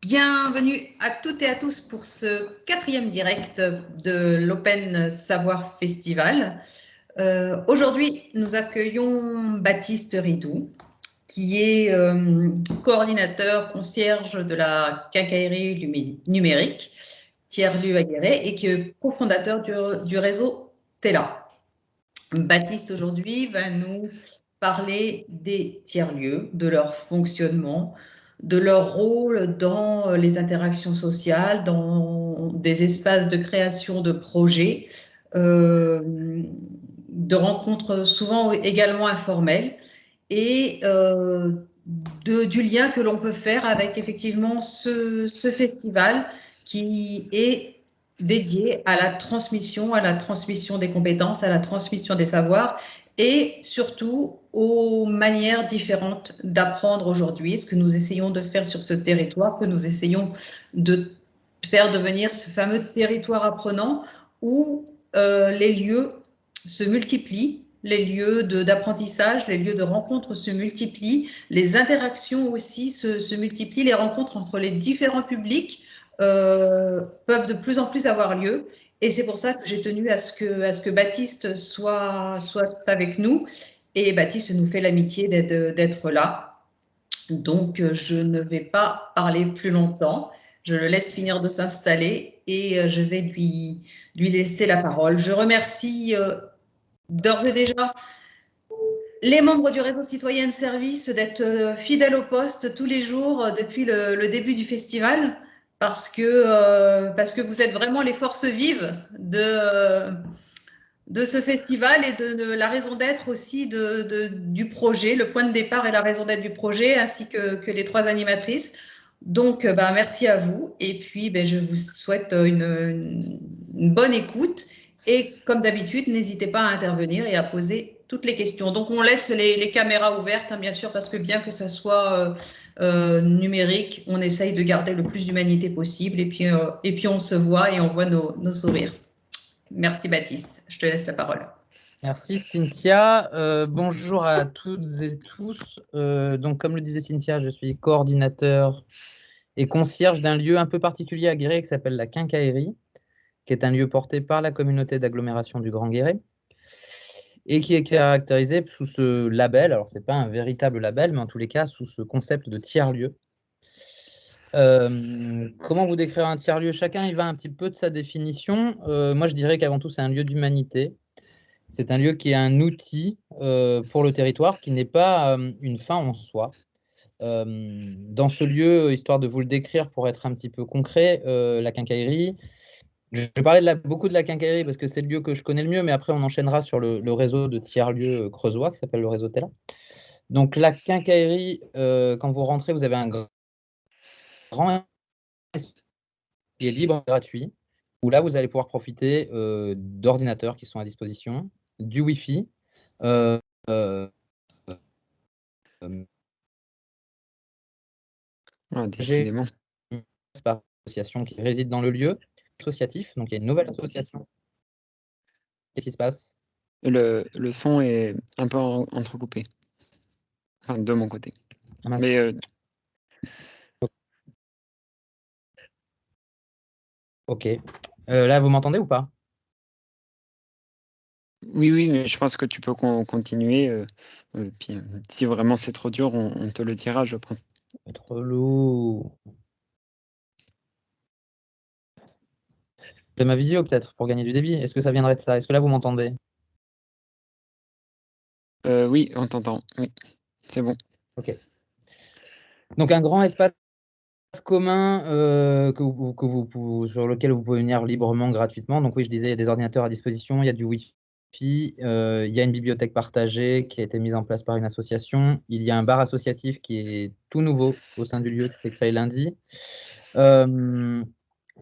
Bienvenue à toutes et à tous pour ce 4e direct de l'Open Savoir Festival. Aujourd'hui, nous accueillons Baptiste Ridoux, qui est coordinateur concierge de la quincaillerie numérique, tiers-lieu aguerré, et qui est cofondateur du réseau TELA. Baptiste, aujourd'hui, va nous parler des tiers-lieux, de leur fonctionnement, de leur rôle dans les interactions sociales, dans des espaces de création de projets, de rencontres souvent également informelles, et du lien que l'on peut faire avec effectivement ce festival qui est dédié à la transmission des compétences, à la transmission des savoirs et surtout aux manières différentes d'apprendre aujourd'hui, ce que nous essayons de faire sur ce territoire, que nous essayons de faire devenir ce fameux territoire apprenant où les lieux se multiplient, les lieux d'apprentissage, les lieux de rencontre se multiplient, les interactions aussi se multiplient, les rencontres entre les différents publics peuvent de plus en plus avoir lieu. Et c'est pour ça que j'ai tenu à ce que Baptiste soit avec nous. Et Baptiste nous fait l'amitié d'être là. Donc, je ne vais pas parler plus longtemps. Je le laisse finir de s'installer et je vais lui laisser la parole. Je remercie d'ores et déjà les membres du réseau citoyen de service d'être fidèles au poste tous les jours depuis le début du festival parce que vous êtes vraiment les forces vives de ce festival et de la raison d'être aussi du projet, le point de départ et la raison d'être du projet, ainsi que les 3 animatrices. Donc, merci à vous. Et puis, je vous souhaite une bonne écoute. Et comme d'habitude, n'hésitez pas à intervenir et à poser toutes les questions. Donc, on laisse les caméras ouvertes, hein, bien sûr, parce que bien que ça soit numérique, on essaye de garder le plus d'humanité possible. Et puis, on se voit et on voit nos sourires. Merci Baptiste, je te laisse la parole. Merci Cynthia. Bonjour à toutes et tous. Donc, comme le disait Cynthia, je suis coordinateur et concierge d'un lieu un peu particulier à Guéret qui s'appelle la Quincaillerie, qui est un lieu porté par la communauté d'agglomération du Grand Guéret et qui est caractérisé sous ce label. Alors, ce n'est pas un véritable label, mais en tous les cas, sous ce concept de tiers-lieu. Comment vous décrire un tiers-lieu? Chacun y va un petit peu de sa définition. Moi, je dirais qu'avant tout, c'est un lieu d'humanité. C'est un lieu qui est un outil pour le territoire, qui n'est pas une fin en soi. Dans ce lieu, histoire de vous le décrire pour être un petit peu concret, la quincaillerie, je vais parler beaucoup de la quincaillerie parce que c'est le lieu que je connais le mieux, mais après on enchaînera sur le réseau de tiers-lieux creusois qui s'appelle le réseau TELA. Donc la quincaillerie, quand vous rentrez, vous avez un grand espace qui est libre et gratuit, où là vous allez pouvoir profiter d'ordinateurs qui sont à disposition, du Wi-Fi, euh, décidément. Par association qui réside dans le lieu associatif. Donc, il y a une nouvelle association. Qu'est-ce qui se passe? Le son est un peu entrecoupé. Enfin, de mon côté. Ah, mais ok. Là, vous m'entendez ou pas? Oui, mais je pense que tu peux continuer. Puis, si vraiment c'est trop dur, on te le dira, je pense. Trop lourd. De ma vidéo, peut-être, pour gagner du débit. Est-ce que ça viendrait de ça? Est-ce que là, vous m'entendez? Oui, on t'entend. Oui, c'est bon. Ok. Donc, un grand espace commun sur lequel vous pouvez venir librement, gratuitement. Donc oui, je disais, il y a des ordinateurs à disposition, il y a du Wi-Fi, il y a une bibliothèque partagée qui a été mise en place par une association. Il y a un bar associatif qui est tout nouveau au sein du lieu, qui s'est créé lundi.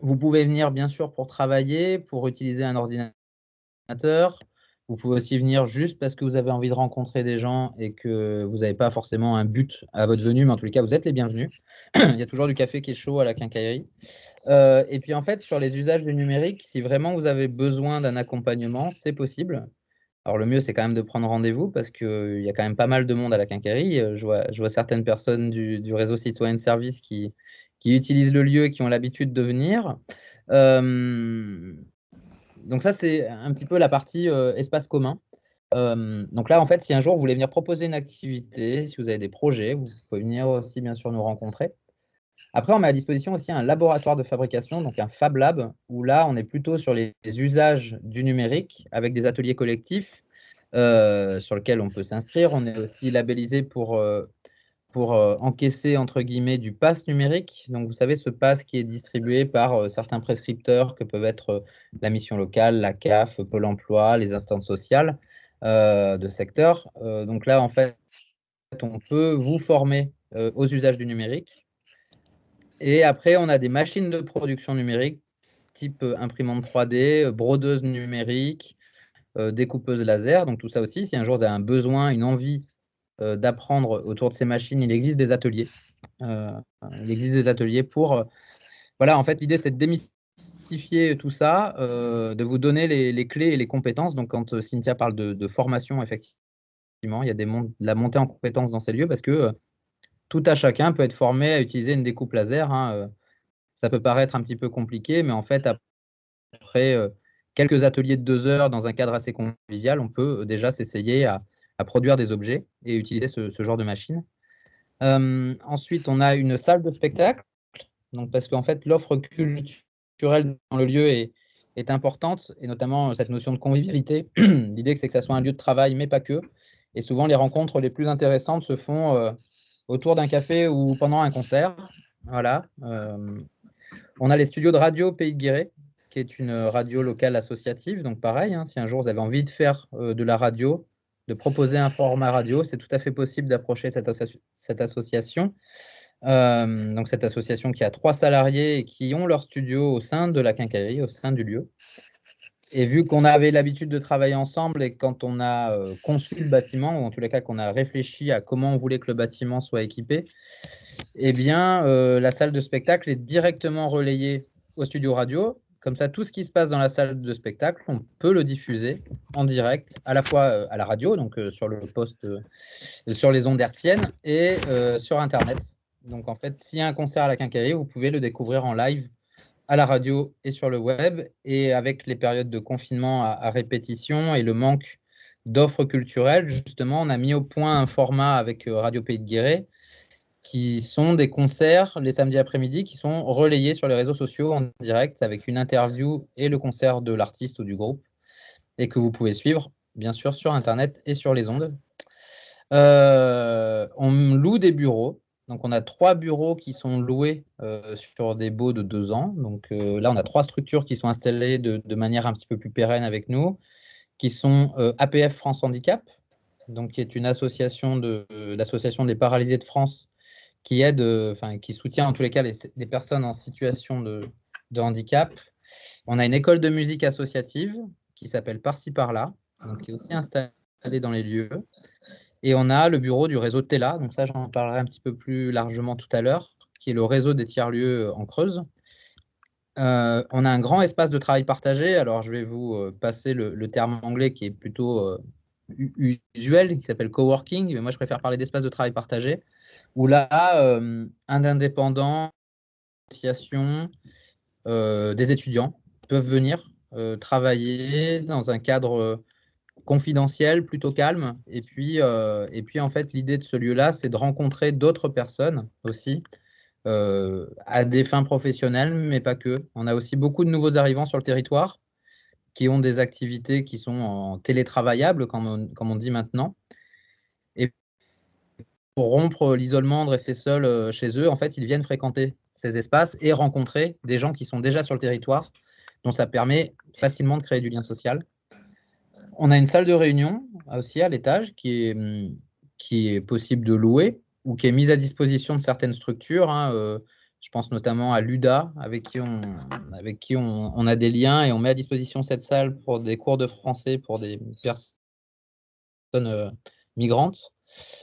Vous pouvez venir, bien sûr, pour travailler, pour utiliser un ordinateur. Vous pouvez aussi venir juste parce que vous avez envie de rencontrer des gens et que vous n'avez pas forcément un but à votre venue, mais en tous les cas, vous êtes les bienvenus. Il y a toujours du café qui est chaud à la quincaillerie. Et puis en fait, sur les usages du numérique, si vraiment vous avez besoin d'un accompagnement, c'est possible. Alors le mieux, c'est quand même de prendre rendez-vous parce qu'il y a quand même pas mal de monde à la quincaillerie. Je vois certaines personnes du réseau citoyen de service qui qui utilisent le lieu et qui ont l'habitude de venir. Donc ça, c'est un petit peu la partie espace commun. Donc là, en fait, si un jour vous voulez venir proposer une activité, si vous avez des projets, vous pouvez venir aussi bien sûr nous rencontrer. Après, on met à disposition aussi un laboratoire de fabrication, donc un Fab Lab, où là, on est plutôt sur les usages du numérique avec des ateliers collectifs sur lesquels on peut s'inscrire. On est aussi labellisé pour encaisser, entre guillemets, du pass numérique. Donc, vous savez, ce pass qui est distribué par certains prescripteurs que peuvent être la mission locale, la CAF, Pôle emploi, les instances sociales de secteur. Donc là, en fait, on peut vous former aux usages du numérique. Et après, on a des machines de production numérique, type imprimante 3D, brodeuse numérique, découpeuse laser. Donc tout ça aussi, si un jour vous avez un besoin, une envie d'apprendre autour de ces machines, il existe des ateliers. Il existe des ateliers pour... voilà, en fait, l'idée, c'est de démystifier tout ça, de vous donner les clés et les compétences. Donc quand Cynthia parle de formation, effectivement, il y a de la montée en compétences dans ces lieux parce que tout à chacun peut être formé à utiliser une découpe laser. Ça peut paraître un petit peu compliqué, mais en fait, après quelques ateliers de 2 heures dans un cadre assez convivial, on peut déjà s'essayer à produire des objets et utiliser ce genre de machine. Ensuite, on a une salle de spectacle, donc parce qu'en fait, l'offre culturelle dans le lieu est importante, et notamment cette notion de convivialité. L'idée, c'est que ça soit un lieu de travail, mais pas que. Et souvent, les rencontres les plus intéressantes se font autour d'un café ou pendant un concert. Voilà. On a les studios de radio Pays de Guéret, qui est une radio locale associative. Donc pareil, si un jour vous avez envie de faire de la radio, de proposer un format radio, c'est tout à fait possible d'approcher cette association. Donc cette association qui a 3 salariés et qui ont leur studio au sein de la quincaillerie, au sein du lieu. Et vu qu'on avait l'habitude de travailler ensemble et quand on a conçu le bâtiment, ou en tous les cas qu'on a réfléchi à comment on voulait que le bâtiment soit équipé, eh bien, la salle de spectacle est directement relayée au studio radio. Comme ça, tout ce qui se passe dans la salle de spectacle, on peut le diffuser en direct, à la fois à la radio, donc sur le poste, sur les ondes hertziennes, et sur Internet. Donc, en fait, s'il y a un concert à la quincaillerie, vous pouvez le découvrir en live à la radio et sur le web. Et avec les périodes de confinement à répétition et le manque d'offres culturelles, justement, on a mis au point un format avec Radio Pays de Guéret, qui sont des concerts les samedis après-midi qui sont relayés sur les réseaux sociaux en direct avec une interview et le concert de l'artiste ou du groupe et que vous pouvez suivre, bien sûr, sur Internet et sur les ondes. On loue des bureaux. Donc, on a 3 bureaux qui sont loués sur des baux de 2 ans. Donc, là, on a 3 structures qui sont installées de manière un petit peu plus pérenne avec nous, qui sont APF France Handicap, donc, qui est une association l'association des paralysés de France qui aide, qui soutient en tous les cas les personnes en situation de handicap. On a une école de musique associative qui s'appelle Par-ci Par-là, donc qui est aussi installée dans les lieux. Et on a le bureau du réseau TELA, donc ça j'en parlerai un petit peu plus largement tout à l'heure, qui est le réseau des tiers-lieux en Creuse. On a un grand espace de travail partagé. Alors je vais vous passer le terme anglais qui est plutôt usuel, qui s'appelle coworking, mais moi je préfère parler d'espace de travail partagé, où là, un indépendant, association, des étudiants peuvent venir travailler dans un cadre confidentiel, plutôt calme. Et puis en fait, l'idée de ce lieu-là, c'est de rencontrer d'autres personnes aussi, à des fins professionnelles, mais pas que. On a aussi beaucoup de nouveaux arrivants sur le territoire qui ont des activités qui sont en télétravaillables, comme on dit maintenant. Et pour rompre l'isolement de rester seul chez eux, en fait, ils viennent fréquenter ces espaces et rencontrer des gens qui sont déjà sur le territoire, dont ça permet facilement de créer du lien social. On a une salle de réunion aussi à l'étage qui est possible de louer ou qui est mise à disposition de certaines structures. Je pense notamment à l'UDA, avec qui on a des liens et on met à disposition cette salle pour des cours de français pour des personnes migrantes.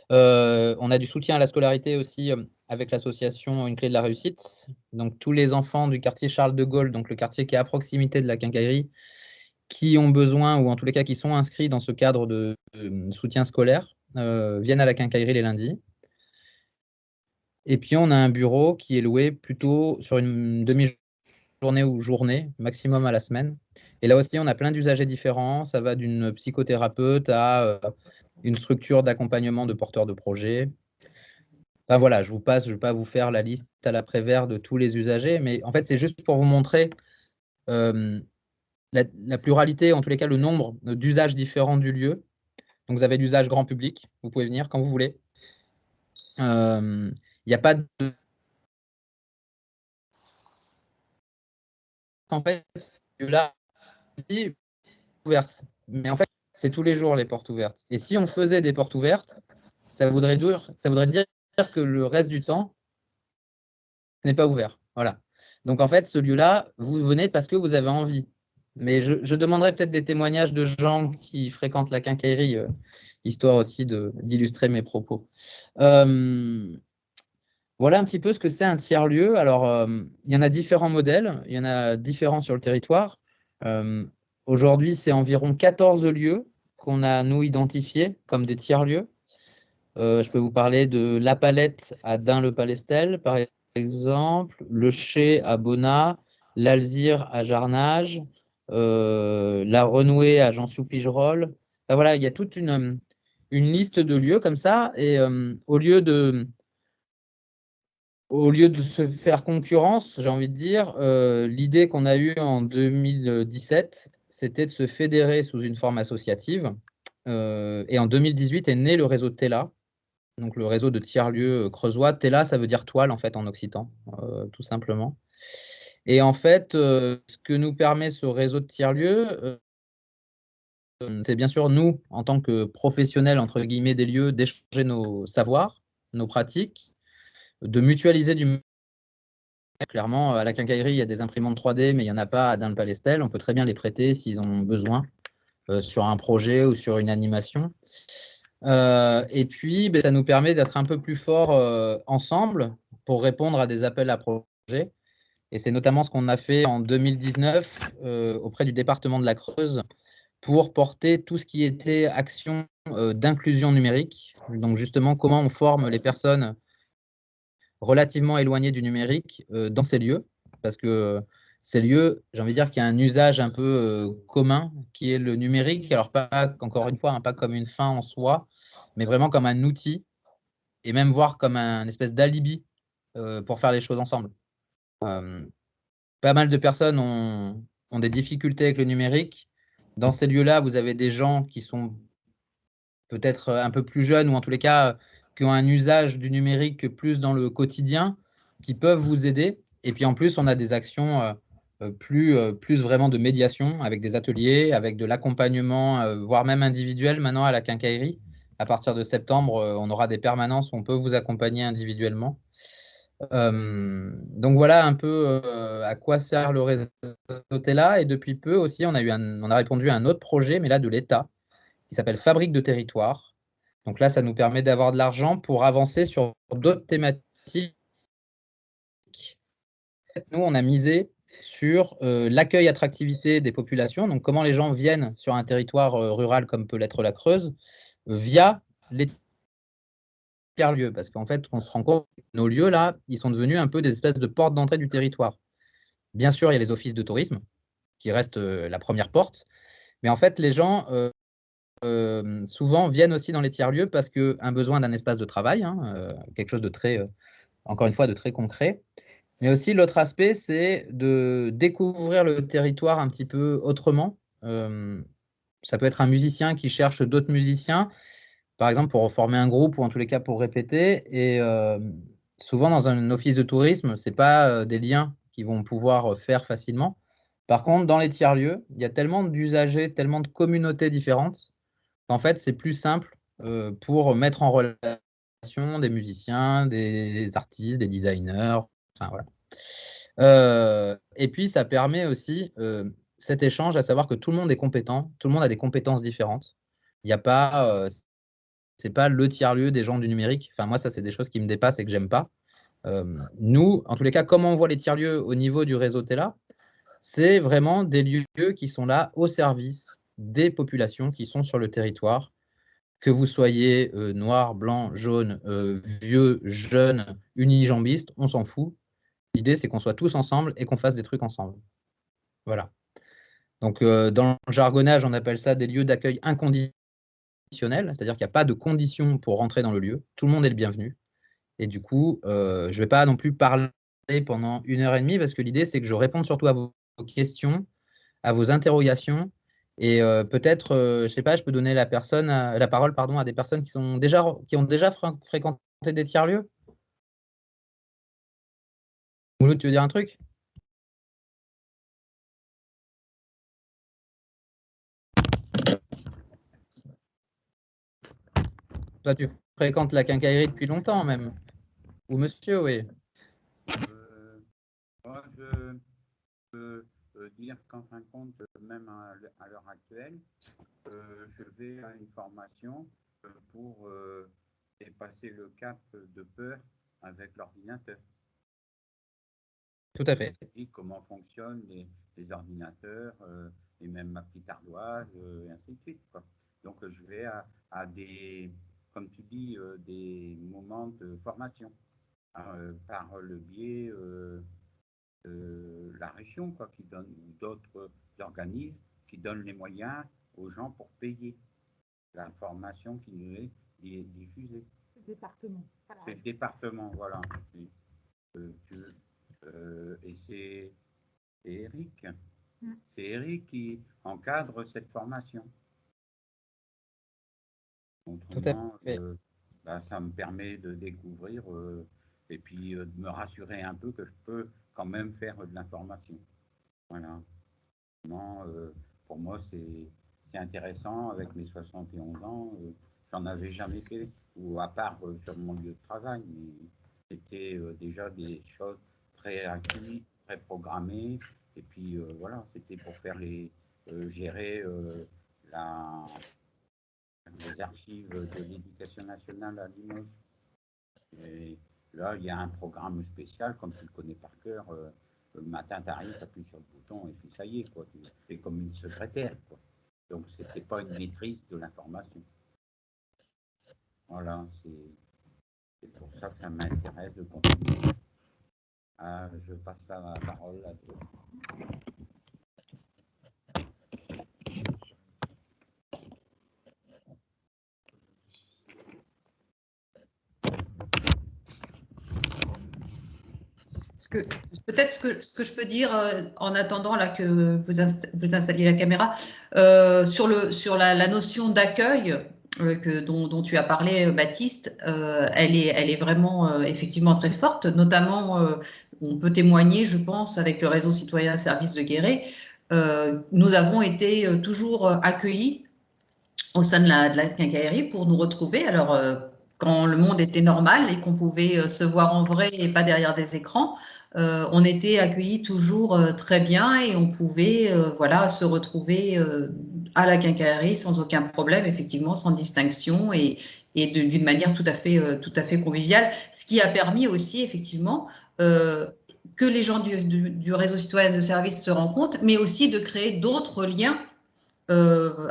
On a du soutien à la scolarité aussi avec l'association Une clé de la réussite. Donc tous les enfants du quartier Charles de Gaulle, donc le quartier qui est à proximité de la quincaillerie, qui ont besoin, ou en tous les cas qui sont inscrits dans ce cadre de soutien scolaire, viennent à la quincaillerie les lundis. Et puis, on a un bureau qui est loué plutôt sur une demi-journée ou journée, maximum à la semaine. Et là aussi, on a plein d'usagers différents. Ça va d'une psychothérapeute à une structure d'accompagnement de porteurs de projets. Enfin voilà, je ne vais pas vous faire la liste à l'après-vert de tous les usagers, mais en fait, c'est juste pour vous montrer la pluralité, en tous les cas, le nombre d'usages différents du lieu. Donc, vous avez l'usage grand public, vous pouvez venir quand vous voulez. Il n'y a pas de... En fait, là, ouverte. Mais en fait, c'est tous les jours les portes ouvertes. Et si on faisait des portes ouvertes, ça voudrait dire que le reste du temps, ce n'est pas ouvert. Voilà. Donc en fait, ce lieu-là, vous venez parce que vous avez envie. Mais je demanderai peut-être des témoignages de gens qui fréquentent la quincaillerie, histoire aussi d'illustrer mes propos. Voilà un petit peu ce que c'est un tiers-lieu. Alors, il y en a différents modèles, il y en a différents sur le territoire. Aujourd'hui, c'est environ 14 lieux qu'on a, nous, identifiés comme des tiers-lieux. Je peux vous parler de La Palette à Dun-le-Palestel, par exemple, Le Chai à Bonnat, l'Alzire à Jarnage, La Renouée à Jansiou-Pigerolles. Enfin, voilà, il y a toute une liste de lieux comme ça. Et au lieu de se faire concurrence, j'ai envie de dire, l'idée qu'on a eue en 2017, c'était de se fédérer sous une forme associative. Et en 2018 est né le réseau TELA, donc le réseau de tiers-lieux creusois. TELA, ça veut dire toile en fait en occitan, tout simplement. Et en fait, ce que nous permet ce réseau de tiers-lieux, c'est bien sûr nous, en tant que professionnels entre guillemets des lieux, d'échanger nos savoirs, nos pratiques, de mutualiser du. Clairement, à la quincaillerie, il y a des imprimantes 3D, mais il n'y en a pas à Dun-le-Palestel. On peut très bien les prêter s'ils en ont besoin sur un projet ou sur une animation. Et puis, ça nous permet d'être un peu plus forts ensemble pour répondre à des appels à projets. Et c'est notamment ce qu'on a fait en 2019 auprès du département de la Creuse pour porter tout ce qui était action d'inclusion numérique. Donc justement, comment on forme les personnes relativement éloignées du numérique dans ces lieux, parce que ces lieux, j'ai envie de dire qu'il y a un usage un peu commun qui est le numérique. Alors pas, encore une fois, hein, pas comme une fin en soi, mais vraiment comme un outil, et même voir comme un espèce d'alibi pour faire les choses ensemble. Pas mal de personnes ont des difficultés avec le numérique. Dans ces lieux-là, vous avez des gens qui sont peut-être un peu plus jeunes, ou en tous les cas, qui ont un usage du numérique plus dans le quotidien, qui peuvent vous aider. Et puis en plus, on a des actions plus vraiment de médiation, avec des ateliers, avec de l'accompagnement, voire même individuel maintenant à la quincaillerie. À partir de septembre, on aura des permanences où on peut vous accompagner individuellement. Donc voilà un peu à quoi sert le réseau TELA. Et depuis peu aussi, on a répondu à un autre projet, mais là de l'État, qui s'appelle Fabrique de territoire. Donc là, ça nous permet d'avoir de l'argent pour avancer sur d'autres thématiques. Nous, on a misé sur l'accueil attractivité des populations, donc comment les gens viennent sur un territoire rural comme peut l'être la Creuse, via les tiers-lieux. Parce qu'en fait, on se rend compte que nos lieux, là, ils sont devenus un peu des espèces de portes d'entrée du territoire. Bien sûr, il y a les offices de tourisme, qui restent la première porte, mais en fait, les gens souvent viennent aussi dans les tiers-lieux parce qu'un besoin d'un espace de travail, hein, quelque chose de très, encore une fois, de très concret. Mais aussi, l'autre aspect, c'est de découvrir le territoire un petit peu autrement. Ça peut être un musicien qui cherche d'autres musiciens, par exemple pour former un groupe ou en tous les cas pour répéter. Et souvent, dans un office de tourisme, ce n'est pas des liens qu'ils vont pouvoir faire facilement. Par contre, dans les tiers-lieux, il y a tellement d'usagers, tellement de communautés différentes, qu'en fait, c'est plus simple pour mettre en relation des musiciens, des artistes, des designers, enfin voilà. Et puis, ça permet aussi cet échange, à savoir que tout le monde est compétent, tout le monde a des compétences différentes. Il n'y a pas, c'est pas le tiers-lieu des gens du numérique. Enfin, moi, ça, c'est des choses qui me dépassent et que j'aime pas. Nous, en tous les cas, comment on voit les tiers-lieux au niveau du réseau TELA, c'est vraiment des lieux qui sont là au service des populations qui sont sur le territoire. que vous soyez noir, blanc, jaune, vieux, jeune, unijambiste, on s'en fout. L'idée, c'est qu'on soit tous ensemble et qu'on fasse des trucs ensemble. Voilà. Donc, dans le jargonnage, on appelle ça des lieux d'accueil inconditionnels, c'est-à-dire qu'il n'y a pas de conditions pour rentrer dans le lieu. Tout le monde est le bienvenu. Et du coup, je ne vais pas non plus parler pendant 1h30 parce que l'idée, c'est que je réponde surtout à vos questions, à vos interrogations. Et peut-être, je ne sais pas, je peux donner la parole à des personnes qui ont déjà fréquenté des tiers-lieux. Mouloud, tu veux dire un truc? Toi, tu fréquentes la quincaillerie depuis longtemps même. Ou monsieur, oui. Moi, je peux dire qu'en fin de compte, même à l'heure actuelle, je vais à une formation pour dépasser le cap de peur avec l'ordinateur. Tout à fait. Et comment fonctionnent les ordinateurs et même ma petite ardoise et ainsi de suite, quoi. Donc je vais à des, comme tu dis, des moments de formation par le biais de la région, quoi, qui donne, d'autres organismes qui donnent les moyens aux gens pour payer la formation qui nous est diffusée. Le département. Voilà. C'est le département, voilà. Et c'est Eric. C'est Eric qui encadre cette formation. Autrement, ça me permet de découvrir et puis de me rassurer un peu que je peux quand même faire de l'information. Voilà. Pour moi, c'est intéressant. Avec mes 71 ans, j'en avais jamais fait, ou à part sur mon lieu de travail, mais c'était déjà des choses très actives, très programmées. Et puis voilà, c'était pour faire gérer les archives de l'éducation nationale à Limoges. Et là, il y a un programme spécial, comme tu le connais par cœur. Le matin, tu arrives, tu appuies sur le bouton et puis ça y est, quoi. Tu es comme une secrétaire, quoi. Donc, ce n'était pas une maîtrise de l'information. Voilà, c'est pour ça que ça m'intéresse de continuer. Je passe la parole à toi. Peut-être ce que je peux dire en attendant là que vous installiez la caméra sur la notion d'accueil dont tu as parlé, Baptiste, elle est vraiment effectivement très forte. Notamment, on peut témoigner, je pense, avec le réseau citoyen service de Guéret. Nous avons été toujours accueillis au sein de la quincaillerie pour nous retrouver. Alors, quand le monde était normal et qu'on pouvait se voir en vrai et pas derrière des écrans, on était accueillis toujours très bien et on pouvait voilà, se retrouver à la quincaillerie sans aucun problème, effectivement, sans distinction et d'une manière tout à fait conviviale. Ce qui a permis aussi, effectivement, que les gens du réseau citoyen de service se rencontrent, mais aussi de créer d'autres liens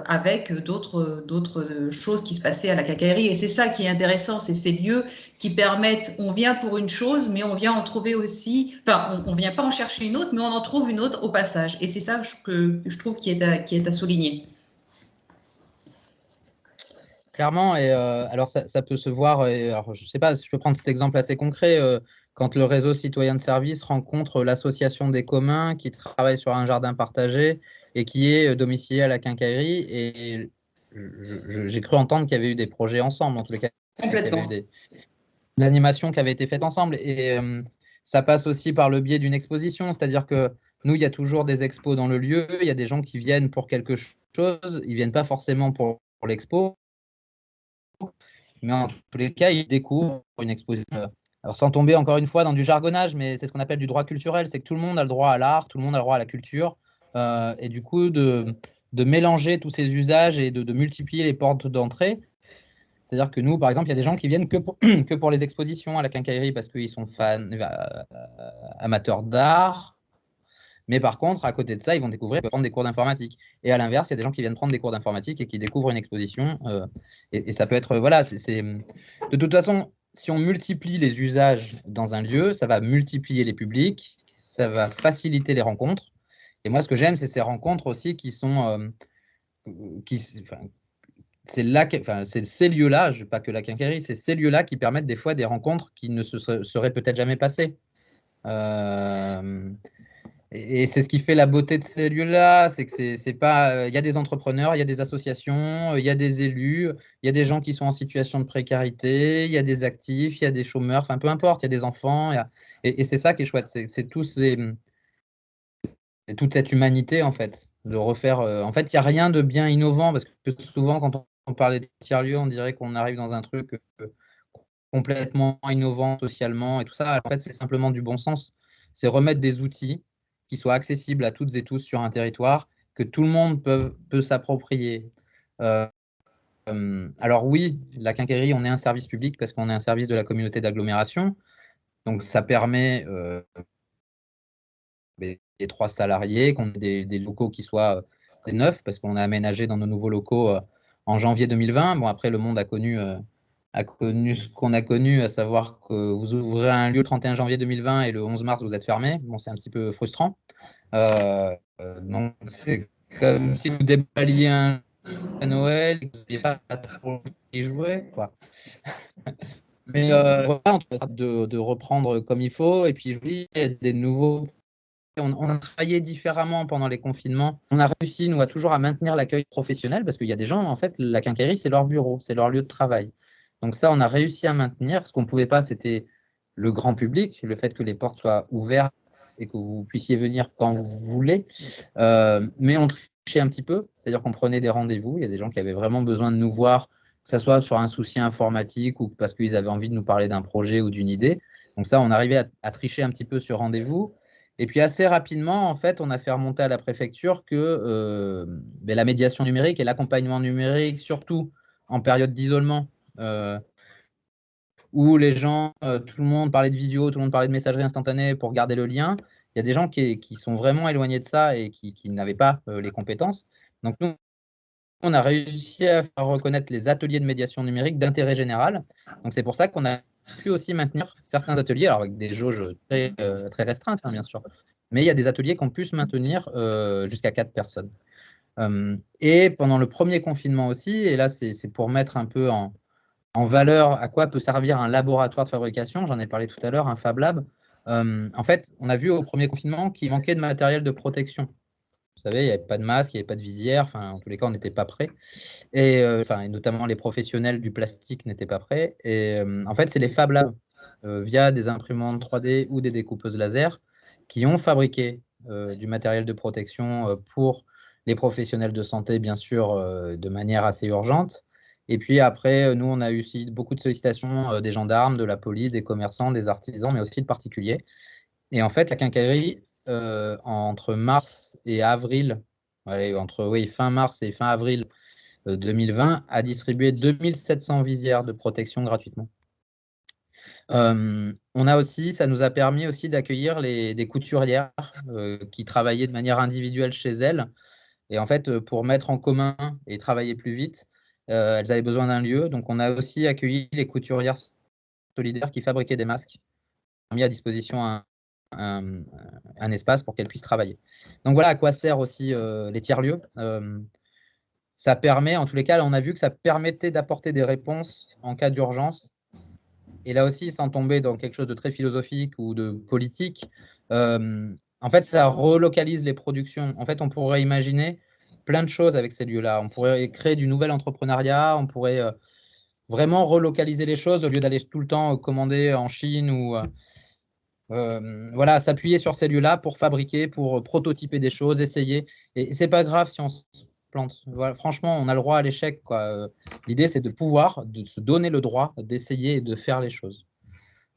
avec d'autres choses qui se passaient à la quincaillerie. Et c'est ça qui est intéressant, c'est ces lieux qui permettent, on vient pour une chose, mais on vient en trouver aussi, enfin, on ne vient pas en chercher une autre, mais on en trouve une autre au passage. Et c'est ça que je trouve qui est à souligner. Clairement, et alors ça peut se voir, alors je ne sais pas si je peux prendre cet exemple assez concret, quand le réseau citoyen de service rencontre l'association des communs qui travaille sur un jardin partagé et qui est domicilié à la quincaillerie, et j'ai cru entendre qu'il y avait eu des projets ensemble, en tous les cas, Complètement. qu'il y avait eu l'animation qui avait été faite ensemble, et ça passe aussi par le biais d'une exposition, c'est-à-dire que nous, il y a toujours des expos dans le lieu, il y a des gens qui viennent pour quelque chose, ils ne viennent pas forcément pour l'expo, mais en tous les cas, ils découvrent une exposition. Alors, sans tomber encore une fois dans du jargonnage, mais c'est ce qu'on appelle du droit culturel, c'est que tout le monde a le droit à l'art, tout le monde a le droit à la culture, et du coup, de mélanger tous ces usages et de multiplier les portes d'entrée. C'est-à-dire que nous, par exemple, il y a des gens qui viennent que pour les expositions à la quincaillerie parce qu'ils sont fans, amateurs d'art, Mais par contre, à côté de ça, ils vont prendre des cours d'informatique. Et à l'inverse, il y a des gens qui viennent prendre des cours d'informatique et qui découvrent une exposition. Et ça peut être, voilà, de toute façon, si on multiplie les usages dans un lieu, ça va multiplier les publics, ça va faciliter les rencontres. Et moi, ce que j'aime, c'est ces rencontres aussi qui sont... c'est ces lieux-là, pas que la quincaillerie, c'est ces lieux-là qui permettent des fois des rencontres qui ne se seraient peut-être jamais passées. Et c'est ce qui fait la beauté de ces lieux-là, c'est que c'est pas, il y a des entrepreneurs, il y a des associations, il y a des élus, il y a des gens qui sont en situation de précarité, il y a des actifs, il y a des chômeurs, enfin peu importe, il y a des enfants, et c'est ça qui est chouette, c'est toute cette humanité en fait, de refaire. En fait, il n'y a rien de bien innovant parce que souvent quand on parlait de tiers-lieux, on dirait qu'on arrive dans un truc complètement innovant socialement et tout ça. Alors, en fait, c'est simplement du bon sens. C'est remettre des outils qui soient accessibles à toutes et tous sur un territoire, que tout le monde peut s'approprier. Alors oui, la quincaillerie, on est un service public parce qu'on est un service de la communauté d'agglomération. Donc ça permet des 3 salariés, qu'on ait des locaux qui soient neufs, parce qu'on a aménagé dans nos nouveaux locaux en janvier 2020. Bon, après, le monde a connu ce qu'on a connu, à savoir que vous ouvrez un lieu le 31 janvier 2020 et le 11 mars, vous êtes fermé. Bon, c'est un petit peu frustrant. Donc, c'est comme si vous déballiez un à Noël et que vous n'aviez pas trop y jouer, quoi. Mais voilà, on train de reprendre comme il faut. Et puis, je vous dis, il y a des nouveaux... On a travaillé différemment pendant les confinements. On a réussi, nous, toujours à maintenir l'accueil professionnel parce qu'il y a des gens, en fait, la quincaillerie, c'est leur bureau, c'est leur lieu de travail. Donc ça, on a réussi à maintenir. Ce qu'on ne pouvait pas, c'était le grand public, le fait que les portes soient ouvertes et que vous puissiez venir quand vous voulez. Mais on trichait un petit peu, c'est-à-dire qu'on prenait des rendez-vous. Il y a des gens qui avaient vraiment besoin de nous voir, que ce soit sur un souci informatique ou parce qu'ils avaient envie de nous parler d'un projet ou d'une idée. Donc ça, on arrivait à tricher un petit peu sur rendez-vous. Et puis assez rapidement, en fait, on a fait remonter à la préfecture que la médiation numérique et l'accompagnement numérique, surtout en période d'isolement, où les gens, tout le monde parlait de visio, tout le monde parlait de messagerie instantanée pour garder le lien. Il y a des gens qui sont vraiment éloignés de ça et qui n'avaient pas les compétences. Donc nous, on a réussi à faire reconnaître les ateliers de médiation numérique d'intérêt général. Donc c'est pour ça qu'on a pu aussi maintenir certains ateliers, alors avec des jauges très, très restreintes, hein, bien sûr. Mais il y a des ateliers qu'on puisse maintenir jusqu'à 4 personnes. Et pendant le premier confinement aussi, et là c'est pour mettre un peu en valeur à quoi peut servir un laboratoire de fabrication, j'en ai parlé tout à l'heure, un Fab Lab. En fait, on a vu au premier confinement qu'il manquait de matériel de protection. Vous savez, il n'y avait pas de masque, il n'y avait pas de visière, enfin, en tous les cas, on n'était pas prêts. Et, et notamment les professionnels du plastique n'étaient pas prêts. Et en fait, c'est les Fab Labs, via des imprimantes 3D ou des découpeuses laser, qui ont fabriqué du matériel de protection pour les professionnels de santé, bien sûr, de manière assez urgente. Et puis après, nous, on a eu aussi beaucoup de sollicitations des gendarmes, de la police, des commerçants, des artisans, mais aussi de particuliers. Et en fait, la quincaillerie, entre mars et avril, fin mars et fin avril 2020, a distribué 2700 visières de protection gratuitement. On a aussi, ça nous a permis aussi d'accueillir des couturières qui travaillaient de manière individuelle chez elles. Et en fait, pour mettre en commun et travailler plus vite, elles avaient besoin d'un lieu. Donc, on a aussi accueilli les couturières solidaires qui fabriquaient des masques, mis à disposition un espace pour qu'elles puissent travailler. Donc voilà à quoi sert aussi les tiers-lieux. Ça permet, en tous les cas, on a vu que ça permettait d'apporter des réponses en cas d'urgence. Et là aussi, sans tomber dans quelque chose de très philosophique ou de politique, en fait, ça relocalise les productions. En fait, on pourrait imaginer plein de choses avec ces lieux-là. On pourrait créer du nouvel entrepreneuriat, on pourrait vraiment relocaliser les choses au lieu d'aller tout le temps commander en Chine ou... voilà, s'appuyer sur ces lieux-là pour fabriquer, pour prototyper des choses, essayer. Et c'est pas grave si on se plante. Voilà, franchement, on a le droit à l'échec, quoi. L'idée, c'est de se donner le droit d'essayer et de faire les choses.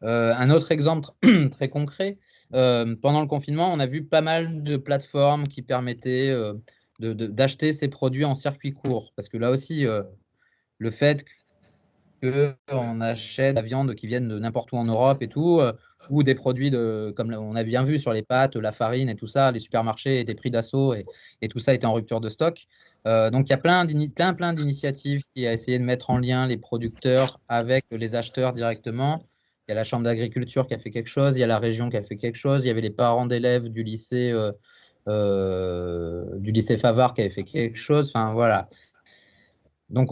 Un autre exemple très concret, pendant le confinement, on a vu pas mal de plateformes qui permettaient d'acheter ces produits en circuit court. Parce que là aussi, le fait qu'on achète la viande qui vienne de n'importe où en Europe et tout, ou des produits comme on a bien vu sur les pâtes, la farine et tout ça, les supermarchés étaient pris d'assaut et tout ça était en rupture de stock. Donc, il y a plein d'initiatives qui a essayé de mettre en lien les producteurs avec les acheteurs directement. Il y a la Chambre d'agriculture qui a fait quelque chose, il y a la région qui a fait quelque chose, il y avait les parents d'élèves du lycée Favard qui avait fait quelque chose. Enfin, voilà. Donc,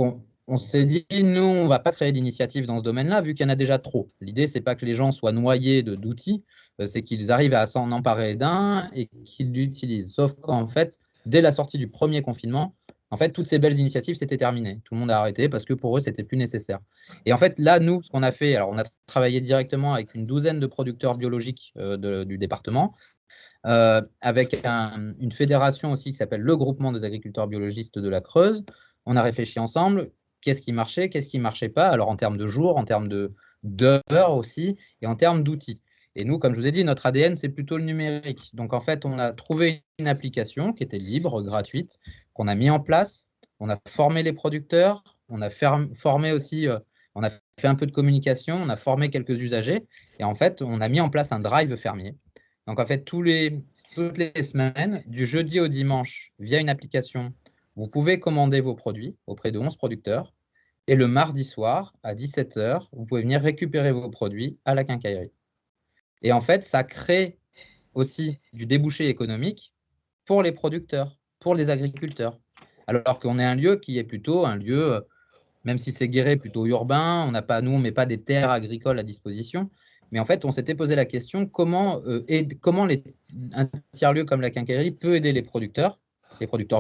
on s'est dit, nous, on ne va pas créer d'initiative dans ce domaine-là, vu qu'il y en a déjà trop. L'idée, ce n'est pas que les gens soient noyés d'outils, c'est qu'ils arrivent à s'en emparer d'un et qu'ils l'utilisent. Sauf qu'en fait, dès la sortie du premier confinement, en fait, toutes ces belles initiatives, c'était terminé. Tout le monde a arrêté parce que pour eux, c'était plus nécessaire. Et en fait, là, nous, ce qu'on a fait, alors on a travaillé directement avec une douzaine de producteurs biologiques du département, avec une fédération aussi qui s'appelle le Groupement des agriculteurs biologistes de la Creuse. On a réfléchi ensemble, qu'est-ce qui marchait, qu'est-ce qui ne marchait pas, alors en termes de jours, en termes d'heures aussi, et en termes d'outils. Et nous, comme je vous ai dit, notre ADN, c'est plutôt le numérique. Donc, en fait, on a trouvé une application qui était libre, gratuite, qu'on a mis en place. On a formé les producteurs, on a formé aussi, on a fait un peu de communication, on a formé quelques usagers. Et en fait, on a mis en place un drive fermier. Donc, en fait, toutes les semaines, du jeudi au dimanche, via une application, vous pouvez commander vos produits auprès de 11 producteurs. Et le mardi soir, à 17 h, vous pouvez venir récupérer vos produits à la quincaillerie. Et en fait, ça crée aussi du débouché économique pour les producteurs, pour les agriculteurs. Alors qu'on est un lieu qui est plutôt un lieu, même si c'est Guéret, plutôt urbain, on ne met pas des terres agricoles à disposition. Mais en fait, on s'était posé la question comment un tiers-lieu comme la quincaillerie peut aider les producteurs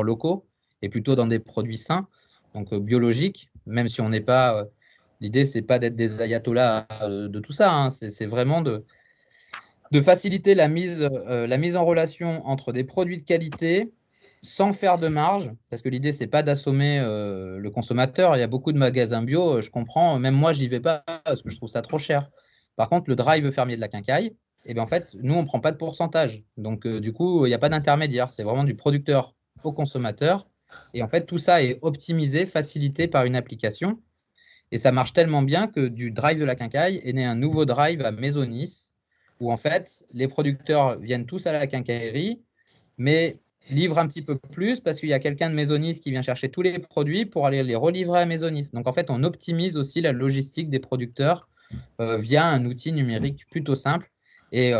locaux, et plutôt dans des produits sains, donc biologiques, même si on n'est pas. L'idée, c'est pas d'être des ayatollahs de tout ça, hein, c'est vraiment de faciliter la mise en relation entre des produits de qualité sans faire de marge, parce que l'idée, c'est pas d'assommer le consommateur. Il y a beaucoup de magasins bio, je comprends, même moi, je n'y vais pas parce que je trouve ça trop cher. Par contre, le drive fermier de la quincaille, eh bien, en fait, nous, on ne prend pas de pourcentage. Donc, du coup, il n'y a pas d'intermédiaire. C'est vraiment du producteur au consommateur. Et en fait, tout ça est optimisé, facilité par une application. Et ça marche tellement bien que du drive de la quincaille est né un nouveau drive à Maisonnisse, où en fait, les producteurs viennent tous à la quincaillerie, mais livrent un petit peu plus parce qu'il y a quelqu'un de Maisonnisse qui vient chercher tous les produits pour aller les relivrer à Maisonnisse. Donc en fait, on optimise aussi la logistique des producteurs via un outil numérique plutôt simple et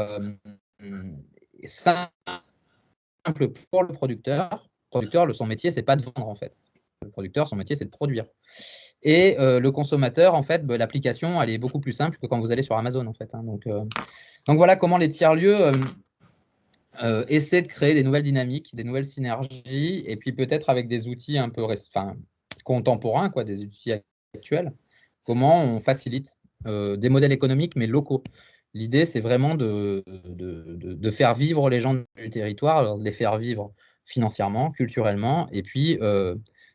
simple pour le producteur. Le producteur, son métier, c'est pas de vendre en fait. Le producteur, son métier, c'est de produire. Et le consommateur, en fait, l'application, elle est beaucoup plus simple que quand vous allez sur Amazon, en fait. Hein. Donc voilà comment les tiers-lieux essaient de créer des nouvelles dynamiques, des nouvelles synergies, et puis peut-être avec des outils un peu contemporains, quoi, des outils actuels, comment on facilite des modèles économiques, mais locaux. L'idée, c'est vraiment de faire vivre les gens du territoire, de les faire vivre financièrement, culturellement, et puis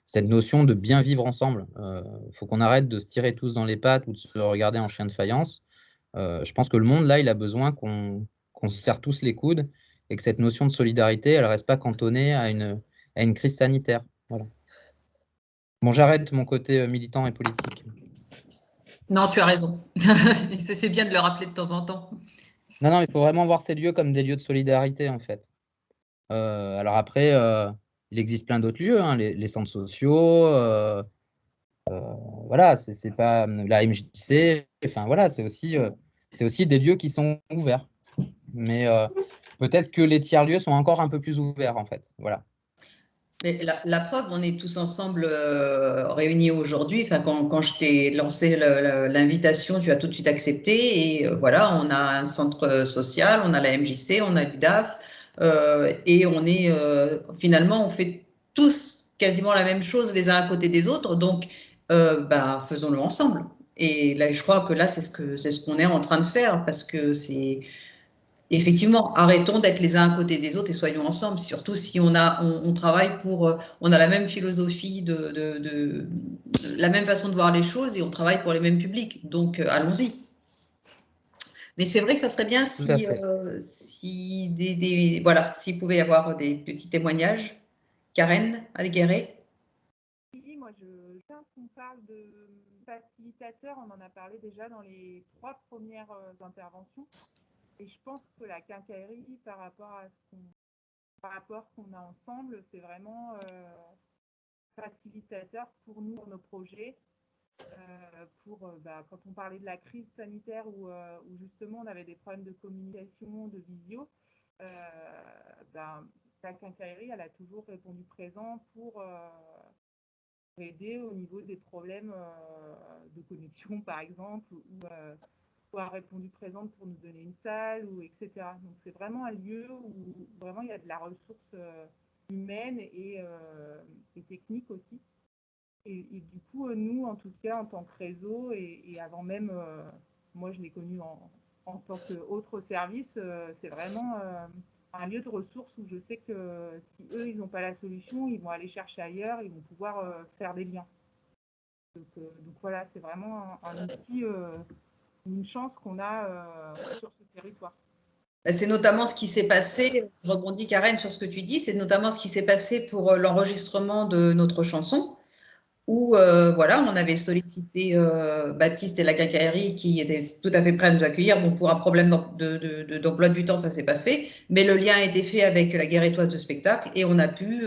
cette notion de bien vivre ensemble. Faut qu'on arrête de se tirer tous dans les pattes ou de se regarder en chien de faïence. Je pense que le monde, là, il a besoin qu'on se serre tous les coudes et que cette notion de solidarité, elle ne reste pas cantonnée à une crise sanitaire. Voilà. Bon, j'arrête mon côté militant et politique. Non, tu as raison. C'est bien de le rappeler de temps en temps. Non, il faut vraiment voir ces lieux comme des lieux de solidarité, en fait. Alors après, il existe plein d'autres lieux, hein, les centres sociaux, voilà, c'est pas la MJC, enfin voilà, c'est aussi des lieux qui sont ouverts. Mais peut-être que les tiers-lieux sont encore un peu plus ouverts, en fait. Voilà. Mais la preuve, on est tous ensemble réunis aujourd'hui. Enfin, quand je t'ai lancé l'invitation, tu as tout de suite accepté. Et voilà, on a un centre social, on a la MJC, on a l'UDAF. Et on est finalement, on fait tous quasiment la même chose les uns à côté des autres. Donc, faisons-le ensemble. Et là, je crois que là, c'est ce qu'on est en train de faire parce que c'est. Effectivement, arrêtons d'être les uns à côté des autres et soyons ensemble, surtout si on travaille on a la même philosophie, la même façon de voir les choses et on travaille pour les mêmes publics. Donc, allons-y. Mais c'est vrai que ça serait bien s'il pouvait y avoir des petits témoignages. Karen, à Guéret. Oui, moi, quand on parle de facilitateur, on en a parlé déjà dans les 3 premières interventions. Et je pense que la quincaillerie, par rapport qu'on a ensemble, c'est vraiment facilitateur pour nous, pour nos projets. Quand on parlait de la crise sanitaire où justement on avait des problèmes de communication, de visio, la quincaillerie, elle a toujours répondu présent pour aider au niveau des problèmes de connexion, par exemple, ou a répondu présente pour nous donner une salle, ou etc. Donc c'est vraiment un lieu où vraiment il y a de la ressource humaine et technique aussi. Et du coup, nous, en tout cas, en tant que réseau, et avant même, moi je l'ai connu en tant qu'autre service, c'est vraiment un lieu de ressources où je sais que si eux, ils n'ont pas la solution, ils vont aller chercher ailleurs, ils vont pouvoir faire des liens. Donc voilà, c'est vraiment un outil, une chance qu'on a sur ce territoire. C'est notamment ce qui s'est passé, je rebondis Karen sur ce que tu dis, c'est notamment ce qui s'est passé pour l'enregistrement de notre chanson, où voilà, on avait sollicité Baptiste et la quincaillerie qui étaient tout à fait prêts à nous accueillir. Bon, pour un problème d'emploi du temps, ça ne s'est pas fait, mais le lien a été fait avec la Guérétoise de spectacle et on a pu,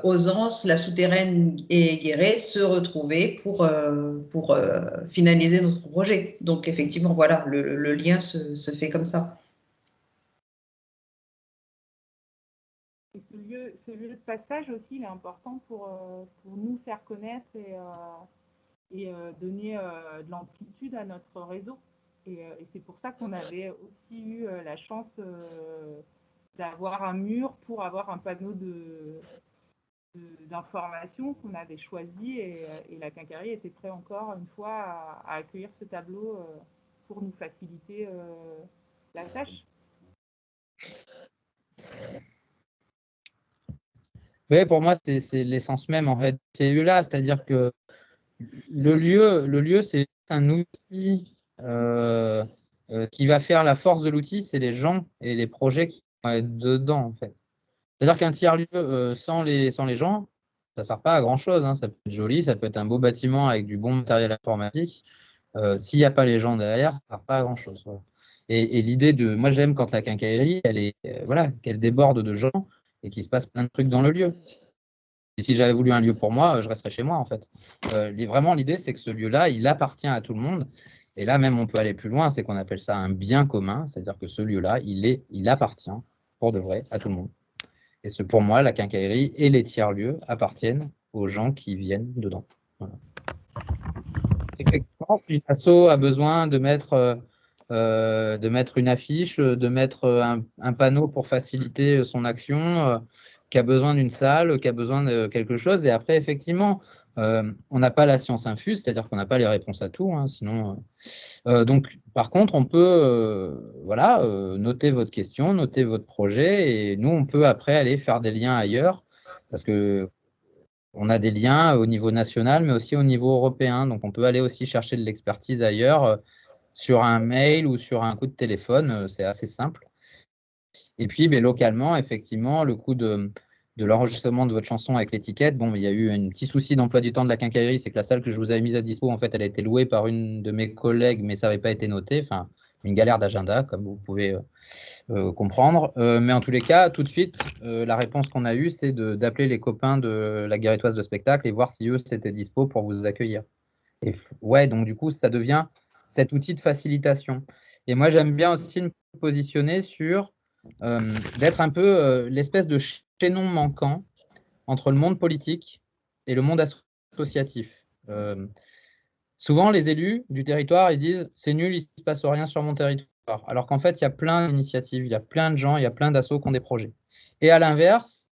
Ausence, La Souterraine et Guéret, se retrouver pour finaliser notre projet. Donc effectivement, voilà, le lien se fait comme ça. Et ce lieu de passage aussi, il est important pour nous faire connaître et donner de l'amplitude à notre réseau. Et c'est pour ça qu'on avait aussi eu la chance d'avoir un mur pour avoir un panneau d'information qu'on avait choisi et la quincaillerie était prête encore une fois à accueillir ce tableau pour nous faciliter la tâche. Oui, pour moi, c'est l'essence même, en fait. C'est là, c'est-à-dire que le lieu, c'est un outil qui va faire la force de l'outil, c'est les gens et les projets qui vont être dedans, en fait. C'est-à-dire qu'un tiers-lieu sans les gens, ça ne sert pas à grand-chose, hein. Ça peut être joli, ça peut être un beau bâtiment avec du bon matériel informatique. S'il n'y a pas les gens derrière, ça ne sert pas à grand-chose. Voilà. Et l'idée de... Moi, j'aime quand la quincaillerie, elle est, voilà, qu'elle déborde de gens et qu'il se passe plein de trucs dans le lieu. Et si j'avais voulu un lieu pour moi, je resterais chez moi, en fait. Vraiment, l'idée, c'est que ce lieu-là, il appartient à tout le monde. Et là, même, on peut aller plus loin, c'est qu'on appelle ça un bien commun, c'est-à-dire que ce lieu-là, il appartient, pour de vrai, à tout le monde. Et pour moi, la quincaillerie et les tiers-lieux appartiennent aux gens qui viennent dedans. Voilà. Effectivement, si l'asso a besoin de mettre une affiche, de mettre un panneau pour faciliter son action, qui a besoin d'une salle, qui a besoin de quelque chose. Et après, effectivement, on n'a pas la science infuse, c'est-à-dire qu'on n'a pas les réponses à tout. Hein, sinon, donc, par contre, on peut noter votre question, noter votre projet, et nous, on peut après aller faire des liens ailleurs, parce que on a des liens au niveau national, mais aussi au niveau européen. Donc, on peut aller aussi chercher de l'expertise ailleurs sur un mail ou sur un coup de téléphone. C'est assez simple. Et puis, localement, effectivement, le coût de l'enregistrement de votre chanson avec l'étiquette, bon, il y a eu un petit souci d'emploi du temps de la quincaillerie, c'est que la salle que je vous avais mise à dispo, en fait, elle a été louée par une de mes collègues, mais ça n'avait pas été noté. Enfin, une galère d'agenda, comme vous pouvez comprendre. Mais en tous les cas, tout de suite, la réponse qu'on a eue, c'est d'appeler les copains de la Guérétoise de spectacle et voir si eux, c'était dispo pour vous accueillir. Et ouais, donc du coup, ça devient cet outil de facilitation. Et moi, j'aime bien aussi me positionner sur d'être un peu l'espèce de chaînon manquant entre le monde politique et le monde associatif. Souvent, les élus du territoire, ils disent « c'est nul, il ne se passe rien sur mon territoire ». Alors qu'en fait, il y a plein d'initiatives, il y a plein de gens, il y a plein d'assos qui ont des projets. Et à l'inverse,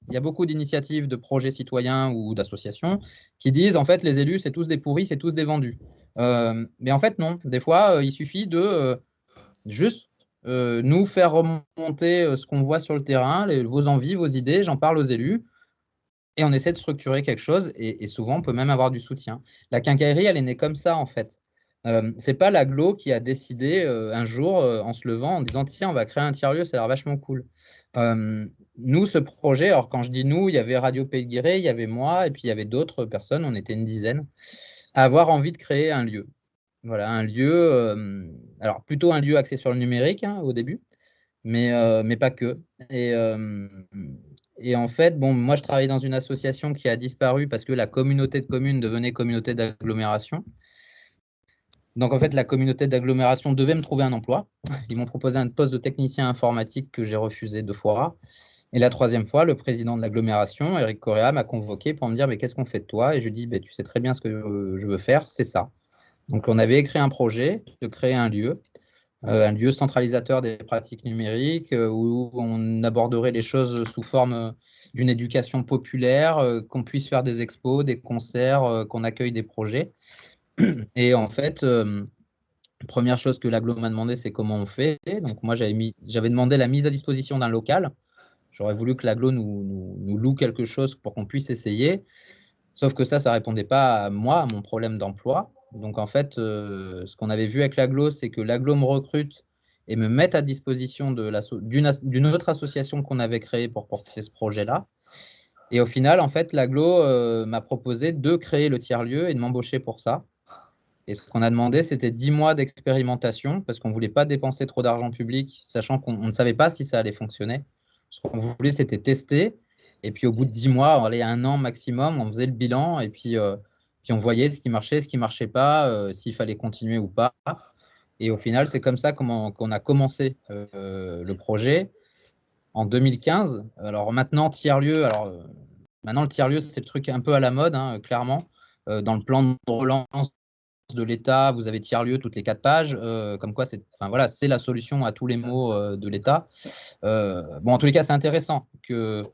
il y a beaucoup d'initiatives de projets citoyens ou d'associations qui disent en fait les élus, c'est tous des pourris, c'est tous des vendus. Mais en fait, non. Des fois, il suffit de juste nous faire remonter ce qu'on voit sur le terrain, vos envies, vos idées, j'en parle aux élus. Et on essaie de structurer quelque chose, et souvent, on peut même avoir du soutien. La quincaillerie, elle est née comme ça, en fait. C'est pas l'agglo qui a décidé un jour, en se levant, en disant « Tiens, on va créer un tiers-lieu, ça a l'air vachement cool ». Nous, ce projet, alors quand je dis nous, il y avait Radio Pays de Guéret, il y avait moi, et puis il y avait d'autres personnes, on était une dizaine, à avoir envie de créer un lieu. Voilà, un lieu, alors plutôt un lieu axé sur le numérique hein, au début, mais pas que. Et en fait, bon, moi je travaillais dans une association qui a disparu parce que la communauté de communes devenait communauté d'agglomération. Donc en fait, la communauté d'agglomération devait me trouver un emploi. Ils m'ont proposé un poste de technicien informatique que j'ai refusé 2 fois. Et la 3e fois, le président de l'agglomération, Eric Correa, m'a convoqué pour me dire mais qu'est-ce qu'on fait de toi? Et je lui dis tu sais très bien ce que je veux faire, c'est ça. Donc on avait écrit un projet de créer un lieu centralisateur des pratiques numériques où on aborderait les choses sous forme d'une éducation populaire, qu'on puisse faire des expos, des concerts, qu'on accueille des projets. Et en fait, première chose que l'agglo m'a demandé, c'est comment on fait. Donc moi, j'avais demandé la mise à disposition d'un local. J'aurais voulu que l'agglo nous loue quelque chose pour qu'on puisse essayer. Sauf que ça ne répondait pas à moi, à mon problème d'emploi. Donc en fait, ce qu'on avait vu avec l'agglo, c'est que l'agglo me recrute et me mette à disposition d'une autre association qu'on avait créée pour porter ce projet-là. Et au final, en fait, l'agglo m'a proposé de créer le tiers-lieu et de m'embaucher pour ça. Et ce qu'on a demandé, c'était 10 mois d'expérimentation parce qu'on ne voulait pas dépenser trop d'argent public, sachant qu'on ne savait pas si ça allait fonctionner. Ce qu'on voulait, c'était tester. Et puis au bout de 10 mois, on allait à 1 an maximum, on faisait le bilan et puis on voyait ce qui ne marchait pas, s'il fallait continuer ou pas. Et au final, c'est comme ça qu'on a commencé le projet en 2015. Alors maintenant, tiers-lieu, maintenant le tiers-lieu, c'est le truc un peu à la mode, hein, clairement. Dans le plan de relance de l'État, vous avez tiers-lieu toutes les 4 pages, comme quoi voilà, c'est la solution à tous les maux de l'État. Bon, en tous les cas, c'est intéressant que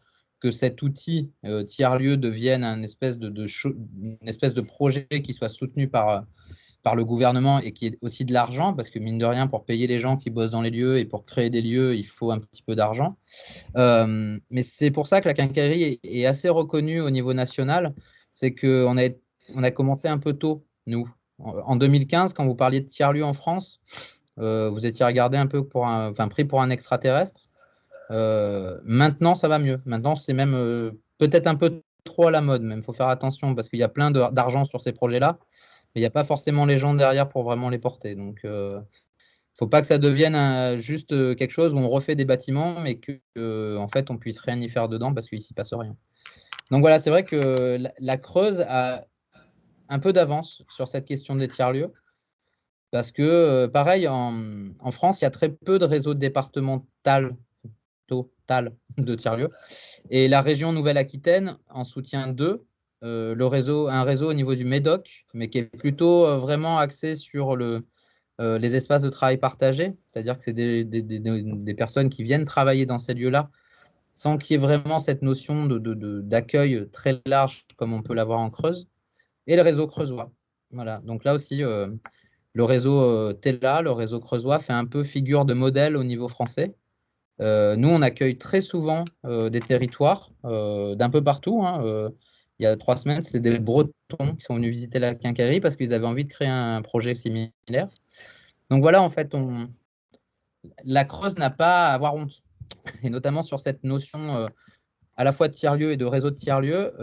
cet outil tiers-lieu devienne une espèce de projet qui soit soutenu par le gouvernement et qui ait aussi de l'argent, parce que mine de rien, pour payer les gens qui bossent dans les lieux et pour créer des lieux, il faut un petit peu d'argent. Mais c'est pour ça que la quincaillerie est assez reconnue au niveau national. C'est qu'on a commencé un peu tôt, nous. En 2015, quand vous parliez de tiers-lieu en France, vous étiez regardé un peu pris pour un extraterrestre. Maintenant, ça va mieux. Maintenant, c'est même peut-être un peu trop à la mode, même. Il faut faire attention parce qu'il y a plein d'argent sur ces projets-là, mais il n'y a pas forcément les gens derrière pour vraiment les porter. Donc, il ne faut pas que ça devienne juste quelque chose où on refait des bâtiments, mais en fait, on puisse rien y faire dedans parce qu'il ne s'y passe rien. Donc voilà, c'est vrai que la Creuse a un peu d'avance sur cette question des tiers-lieux. Parce que, pareil, en France, il y a très peu de réseaux départemental de tiers-lieux. Et la région Nouvelle-Aquitaine en soutient 2. Un réseau au niveau du Médoc, mais qui est plutôt vraiment axé sur les espaces de travail partagés. C'est-à-dire que c'est des personnes qui viennent travailler dans ces lieux-là sans qu'il y ait vraiment cette notion d'accueil très large comme on peut l'avoir en Creuse. Et le réseau creusois. Voilà. Donc là aussi, le réseau TELA, le réseau creusois, fait un peu figure de modèle au niveau français. Nous, on accueille très souvent des territoires d'un peu partout. Hein. Il y a 3 semaines, c'était des Bretons qui sont venus visiter la quincaillerie parce qu'ils avaient envie de créer un projet similaire. Donc voilà, en fait, la Creuse n'a pas à avoir honte. Et notamment sur cette notion à la fois de tiers-lieu et de réseau de tiers-lieu,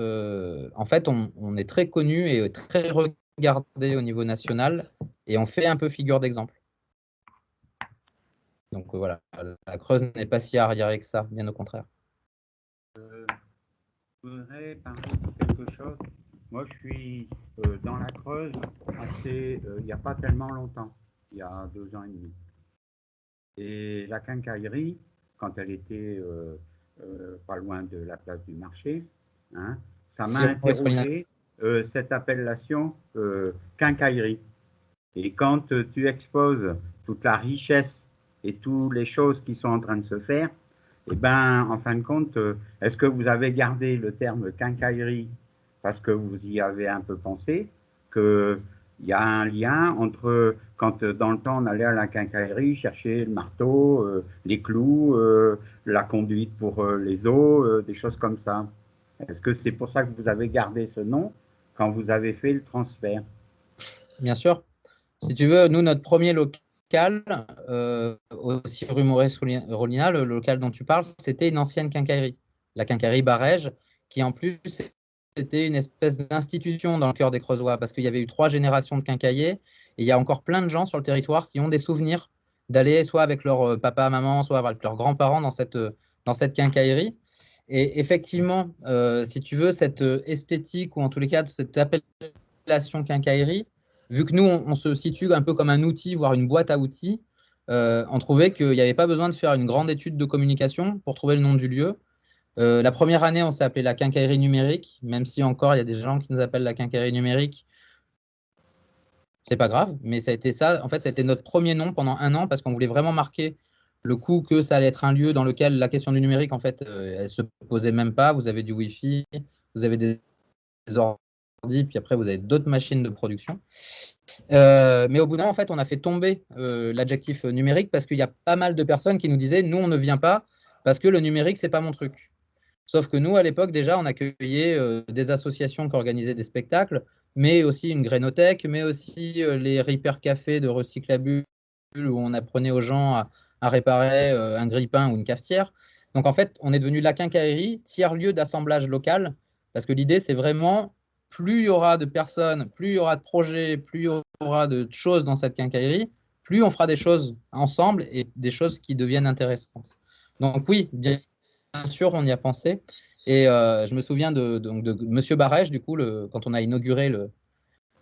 en fait, on est très connu et très regardé au niveau national et on fait un peu figure d'exemple. Donc voilà, la Creuse n'est pas si arriérée que ça, bien au contraire. Je voudrais parler de quelque chose. Moi, je suis dans la Creuse il n'y a pas tellement longtemps, il y a 2 ans et demi. Et la quincaillerie, quand elle était pas loin de la place du marché, hein, ça m'a interrogé cette appellation quincaillerie. Et quand tu exposes toute la richesse et toutes les choses qui sont en train de se faire, eh ben, en fin de compte, est-ce que vous avez gardé le terme quincaillerie parce que vous y avez un peu pensé, qu'il y a un lien entre quand dans le temps on allait à la quincaillerie chercher le marteau, les clous, la conduite pour les os, des choses comme ça. Est-ce que c'est pour ça que vous avez gardé ce nom quand vous avez fait le transfert? Bien sûr. Si tu veux, nous, notre premier local, aussi rue Maurice-Rollinat, le local dont tu parles, c'était une ancienne quincaillerie, la quincaillerie Barège, qui en plus c'était une espèce d'institution dans le cœur des Creusois, parce qu'il y avait eu 3 générations de quincailliers, et il y a encore plein de gens sur le territoire qui ont des souvenirs d'aller soit avec leur papa, maman, soit avec leurs grands-parents dans cette quincaillerie. Et effectivement, si tu veux, cette esthétique, ou en tous les cas, cette appellation quincaillerie, vu que nous, on se situe un peu comme un outil, voire une boîte à outils, on trouvait qu'il n'y avait pas besoin de faire une grande étude de communication pour trouver le nom du lieu. La première année, on s'est appelé la quincaillerie numérique, même si encore il y a des gens qui nous appellent la quincaillerie numérique. C'est pas grave, mais ça a été ça. En fait, ça a été notre premier nom pendant 1 an parce qu'on voulait vraiment marquer le coup que ça allait être un lieu dans lequel la question du numérique, en fait, elle se posait même pas. Vous avez du Wi-Fi, vous avez des ordi, puis après, vous avez d'autres machines de production. Mais au bout d'un moment, en fait, on a fait tomber l'adjectif numérique parce qu'il y a pas mal de personnes qui nous disaient, nous, on ne vient pas parce que le numérique, c'est pas mon truc. Sauf que nous, à l'époque, déjà, on accueillait des associations qui organisaient des spectacles, mais aussi une grénothèque, mais aussi les Repair Café de Recyclabule, où on apprenait aux gens à réparer un grille-pain ou une cafetière. Donc, en fait, on est devenu la quincaillerie, tiers-lieu d'assemblage local, parce que l'idée, c'est vraiment, plus il y aura de personnes, plus il y aura de projets, plus il y aura de choses dans cette quincaillerie, plus on fera des choses ensemble et des choses qui deviennent intéressantes. Donc oui, bien sûr, on y a pensé. Et je me souviens de Monsieur Barège, du coup, quand on a inauguré le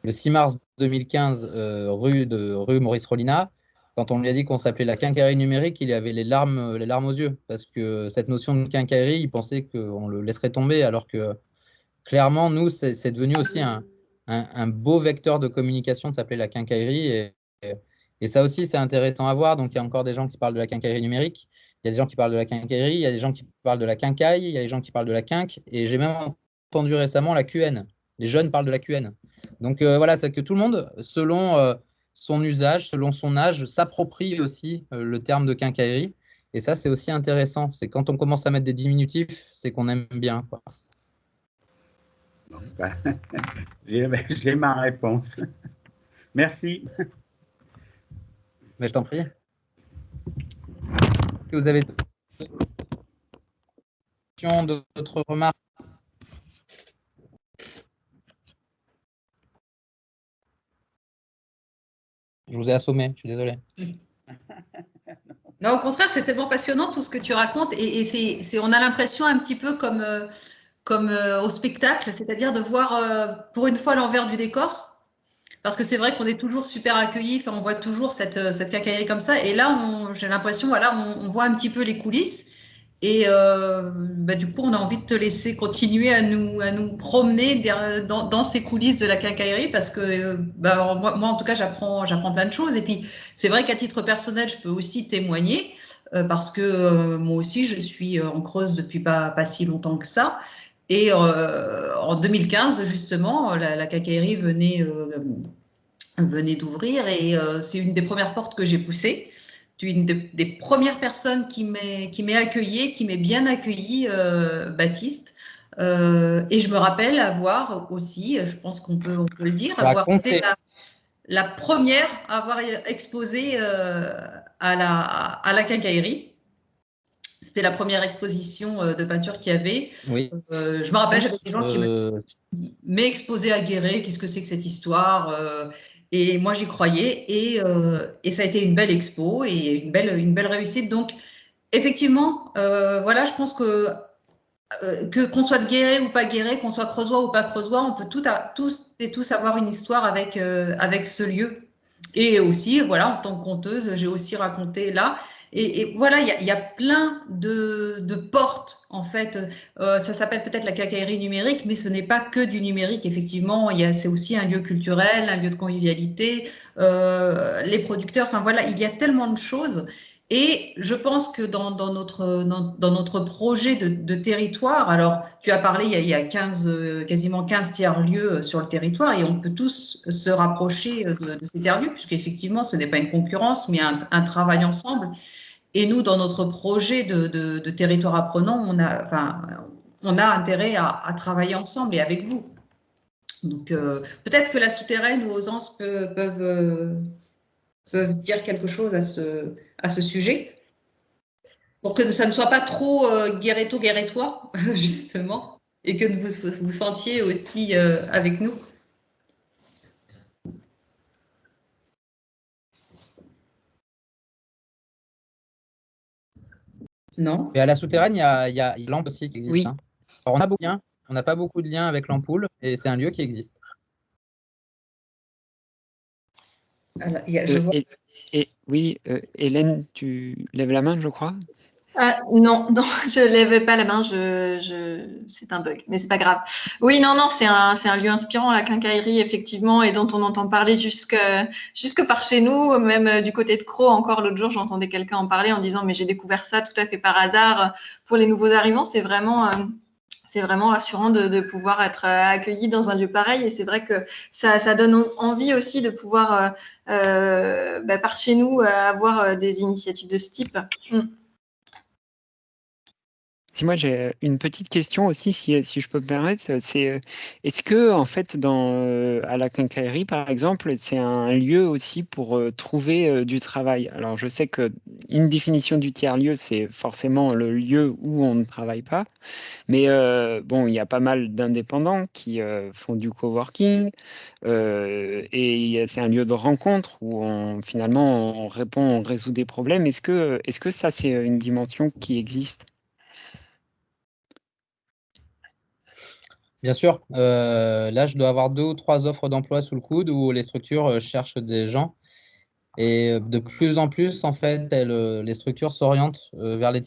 6 mars 2015, rue Maurice Rollina, quand on lui a dit qu'on s'appelait la quincaillerie numérique, il avait les larmes aux yeux, parce que cette notion de quincaillerie, il pensait qu'on le laisserait tomber, alors que clairement, nous, c'est devenu aussi un beau vecteur de communication de s'appeler la quincaillerie. Et ça aussi, c'est intéressant à voir. Donc, il y a encore des gens qui parlent de la quincaillerie numérique. Il y a des gens qui parlent de la quincaillerie. Il y a des gens qui parlent de la quincaille. Il y a des gens qui parlent de la quinque. Et j'ai même entendu récemment la QN. Les jeunes parlent de la QN. Donc, voilà, c'est que tout le monde, selon son usage, selon son âge, s'approprie aussi le terme de quincaillerie. Et ça, c'est aussi intéressant. C'est quand on commence à mettre des diminutifs, c'est qu'on aime bien, quoi. Bon, ben, j'ai ma réponse. Merci. Mais je t'en prie. Est-ce que vous avez d'autres remarques? Je vous ai assommé, je suis désolé. Non, au contraire, c'est tellement passionnant tout ce que tu racontes et on a l'impression un petit peu comme au spectacle, c'est-à-dire de voir pour une fois l'envers du décor. Parce que c'est vrai qu'on est toujours super accueillis, on voit toujours cette quincaillerie comme ça. Et là, j'ai l'impression, voilà, on voit un petit peu les coulisses. Et du coup, on a envie de te laisser continuer à nous promener dans ces coulisses de la quincaillerie parce que moi, en tout cas, j'apprends plein de choses. Et puis, c'est vrai qu'à titre personnel, je peux aussi témoigner parce que moi aussi, je suis en Creuse depuis pas si longtemps que ça. Et en 2015, justement, la quincaillerie venait d'ouvrir et c'est une des premières portes que j'ai poussées. Tu es une des premières personnes qui m'est accueillie, qui m'est bien accueillie, Baptiste. Et je me rappelle avoir aussi, je pense qu'on peut le dire, avoir été la première à avoir exposé à la quincaillerie. C'était la première exposition de peinture qu'il y avait. Oui. Je me rappelle, j'avais des gens qui m'ont exposé à Guéret, qu'est-ce que c'est que cette histoire et moi, j'y croyais et ça a été une belle expo et une belle réussite. Donc, effectivement, voilà, je pense qu'on soit de Guéret ou pas Guéret, qu'on soit creusois ou pas creusois, on peut tous avoir une histoire avec ce lieu. Et aussi, voilà, en tant que conteuse, j'ai aussi raconté là. Et voilà, il y a plein de portes, en fait. Ça s'appelle peut-être la quincaillerie numérique, mais ce n'est pas que du numérique, effectivement. C'est aussi un lieu culturel, un lieu de convivialité, les producteurs, enfin voilà, il y a tellement de choses. Et je pense que dans notre projet de territoire, alors tu as parlé, il y a quasiment 15 tiers-lieux sur le territoire et on peut tous se rapprocher de ces tiers-lieux puisqu'effectivement ce n'est pas une concurrence mais un travail ensemble. Et nous, dans notre projet de territoire apprenant, on a intérêt à travailler ensemble et avec vous. Donc peut-être que la souterraine ou Ausence peuvent dire quelque chose à ce sujet, pour que ça ne soit pas trop guéretto-guéretois, justement, et que vous vous sentiez aussi avec nous. Non. Et à la souterraine, il y a l'ampoule aussi qui existe. Oui. Hein. Alors, on n'a pas beaucoup de liens avec l'ampoule, et c'est un lieu qui existe. Alors, je vois... Oui, Hélène, tu lèves la main, je crois. Non, je lève pas la main, c'est un bug, mais c'est pas grave. Oui, non, c'est un lieu inspirant, la quincaillerie, effectivement, et dont on entend parler jusque par chez nous, même du côté de Crau. Encore l'autre jour, j'entendais quelqu'un en parler en disant, mais j'ai découvert ça tout à fait par hasard. Pour les nouveaux arrivants, c'est vraiment rassurant de pouvoir être accueilli dans un lieu pareil. Et c'est vrai que ça donne envie aussi de pouvoir, par chez nous, avoir des initiatives de ce type. Si moi j'ai une petite question aussi, si je peux me permettre, c'est est-ce que en fait à la quincaillerie par exemple, c'est un lieu aussi pour trouver du travail? Alors je sais que une définition du tiers-lieu, c'est forcément le lieu où on ne travaille pas, mais bon, il y a pas mal d'indépendants qui font du coworking et c'est un lieu de rencontre où finalement on résout des problèmes. Est-ce que ça c'est une dimension qui existe? Bien sûr, là, je dois avoir 2 ou 3 offres d'emploi sous le coude où les structures cherchent des gens. Et de plus en plus, en fait, les structures s'orientent vers les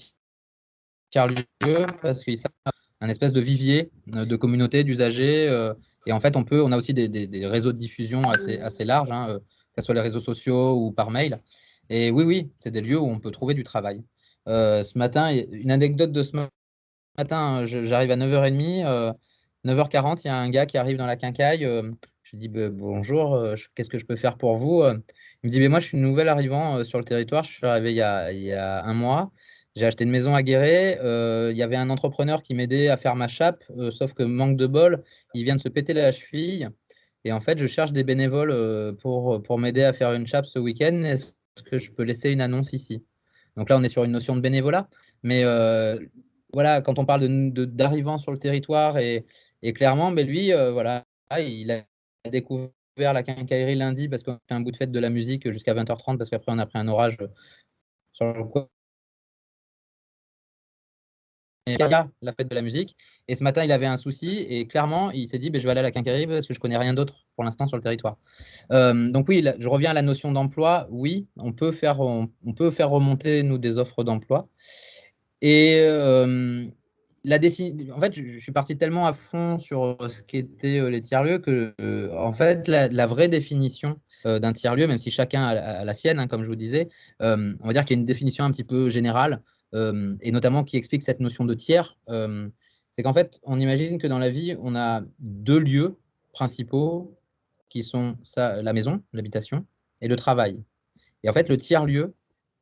tiers-lieux parce qu'ils savent un espèce de vivier de communautés, d'usagers. Et en fait, on a aussi des réseaux de diffusion assez larges, hein, que ce soit les réseaux sociaux ou par mail. Et oui, c'est des lieux où on peut trouver du travail. Ce matin, une anecdote de ce matin, j'arrive à 9h30. 9h40, il y a un gars qui arrive dans la quincaille. Je lui dis bonjour, qu'est-ce que je peux faire pour vous? Il me dit moi, je suis nouvel arrivant sur le territoire. Je suis arrivé il y a un mois. J'ai acheté une maison à Guéret. Il y avait un entrepreneur qui m'aidait à faire ma chape, sauf que manque de bol, il vient de se péter la cheville. Et en fait, je cherche des bénévoles pour m'aider à faire une chape ce week-end. Est-ce que je peux laisser une annonce ici? Donc là, on est sur une notion de bénévolat. Mais voilà, quand on parle d'arrivants sur le territoire et clairement, mais lui, voilà, il a découvert la quincaillerie lundi parce qu'on fait un bout de fête de la musique jusqu'à 20h30 parce qu'après on a pris un orage sur le coin. La fête de la musique. Et ce matin, il avait un souci et clairement, il s'est dit je vais aller à la quincaillerie parce que je connais rien d'autre pour l'instant sur le territoire. Donc oui, je reviens à la notion d'emploi. Oui, on peut faire remonter nous des offres d'emploi. Et en fait, je suis parti tellement à fond sur ce qu'étaient les tiers-lieux que, en fait, la vraie définition d'un tiers-lieu, même si chacun a la sienne, hein, comme je vous disais, on va dire qu'il y a une définition un petit peu générale, et notamment qui explique cette notion de tiers. C'est qu'en fait, on imagine que dans la vie, on a 2 lieux principaux qui sont la maison, l'habitation, et le travail. Et en fait, le tiers-lieu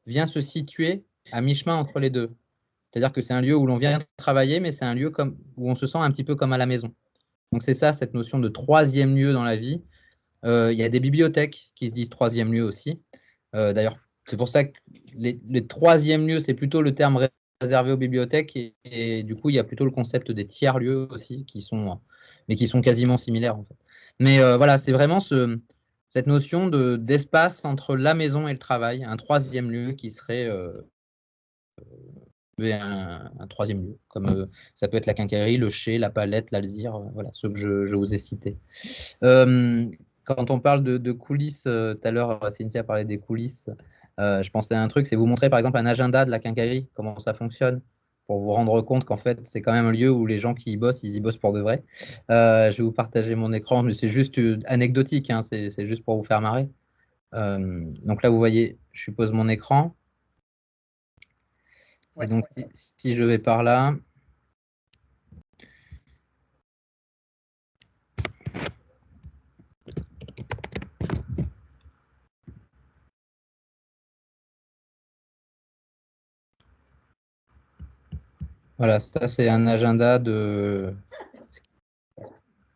vient se situer à mi-chemin entre les deux. C'est-à-dire que c'est un lieu où l'on vient travailler, mais c'est un lieu où on se sent un petit peu comme à la maison. Donc c'est ça, cette notion de troisième lieu dans la vie. Il y a des bibliothèques qui se disent troisième lieu aussi. D'ailleurs, c'est pour ça que les troisièmes lieux, c'est plutôt le terme réservé aux bibliothèques. Et du coup, il y a plutôt le concept des tiers-lieux aussi, mais qui sont quasiment similaires en fait. Mais voilà, c'est vraiment cette notion d'espace entre la maison et le travail, un troisième lieu qui serait un troisième lieu, comme ça peut être la quincaillerie, le chai, la palette, l'alzire, voilà, ceux que je vous ai cités. Quand on parle de coulisses, tout à l'heure, Cynthia parlait des coulisses, je pensais à un truc, c'est vous montrer par exemple un agenda de la quincaillerie, comment ça fonctionne, pour vous rendre compte qu'en fait, c'est quand même un lieu où les gens qui y bossent, ils y bossent pour de vrai. Je vais vous partager mon écran, mais c'est juste anecdotique, hein, c'est juste pour vous faire marrer. Donc là, vous voyez, je suppose mon écran. Et donc, si je vais par là, voilà, ça c'est un agenda de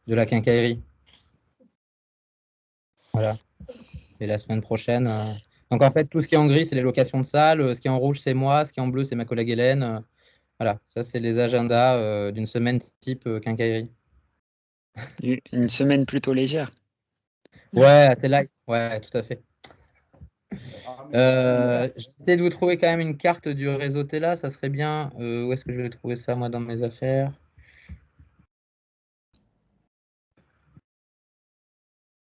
la quincaillerie. Voilà. Et la semaine prochaine. Donc en fait, tout ce qui est en gris, c'est les locations de salles. Ce qui est en rouge, c'est moi. Ce qui est en bleu, c'est ma collègue Hélène. Voilà, ça c'est les agendas d'une semaine type quincaillerie. Une semaine plutôt légère. Ouais, c'est light. Ouais, tout à fait. Ah, mais J'essaie de vous trouver quand même une carte du réseau Tela, ça serait bien. Où est-ce que je vais trouver ça, moi, dans mes affaires?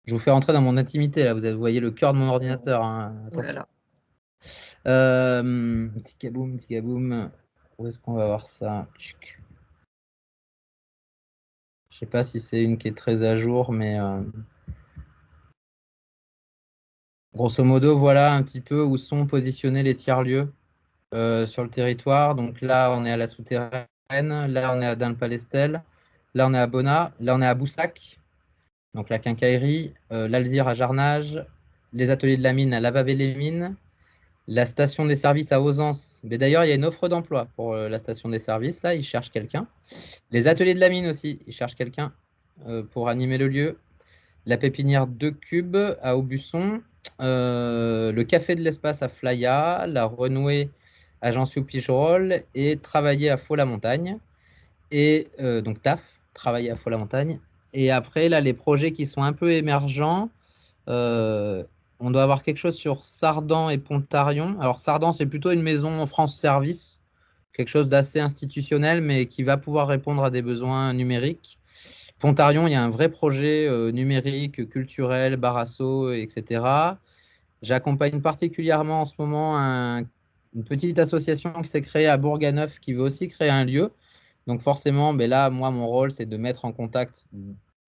Je vous fais rentrer dans mon intimité, là. Vous voyez le cœur de mon ordinateur, hein. Oh là Attention. là. Petit kaboum, petit kaboum. Où est-ce qu'on va voir ça? Tchic. Je sais pas si c'est une qui est très à jour, mais grosso modo, voilà un petit peu où sont positionnés les tiers-lieux sur le territoire. Donc là, on est à la Souterraine, là, on est à Dun-le-Palestel, là, on est à Bonnat, là, on est à Boussac, donc la quincaillerie, l'Alzire à Jarnage, les ateliers de la mine à Lavavé-les-Mines, la station des services à Ausence. Mais d'ailleurs, il y a une offre d'emploi pour la station des services, là, ils cherchent quelqu'un. Les ateliers de la mine aussi, ils cherchent quelqu'un pour animer le lieu. La pépinière 2 Cubes à Aubusson, le café de l'espace à Flaya, la renouée à Jean-Sou-Pigerolles et travailler à Faux-la-Montagne. Et donc TAF, travailler à Faux-la-Montagne. Et après, là, les projets qui sont un peu émergents, on doit avoir quelque chose sur Sardan et Pontarion. Alors Sardan, c'est plutôt une maison France Service, quelque chose d'assez institutionnel, mais qui va pouvoir répondre à des besoins numériques. Pontarion, il y a un vrai projet numérique, culturel, Barasso, etc. J'accompagne particulièrement en ce moment une petite association qui s'est créée à Bourganeuf qui veut aussi créer un lieu. Donc forcément, ben là, moi, mon rôle, c'est de mettre en contact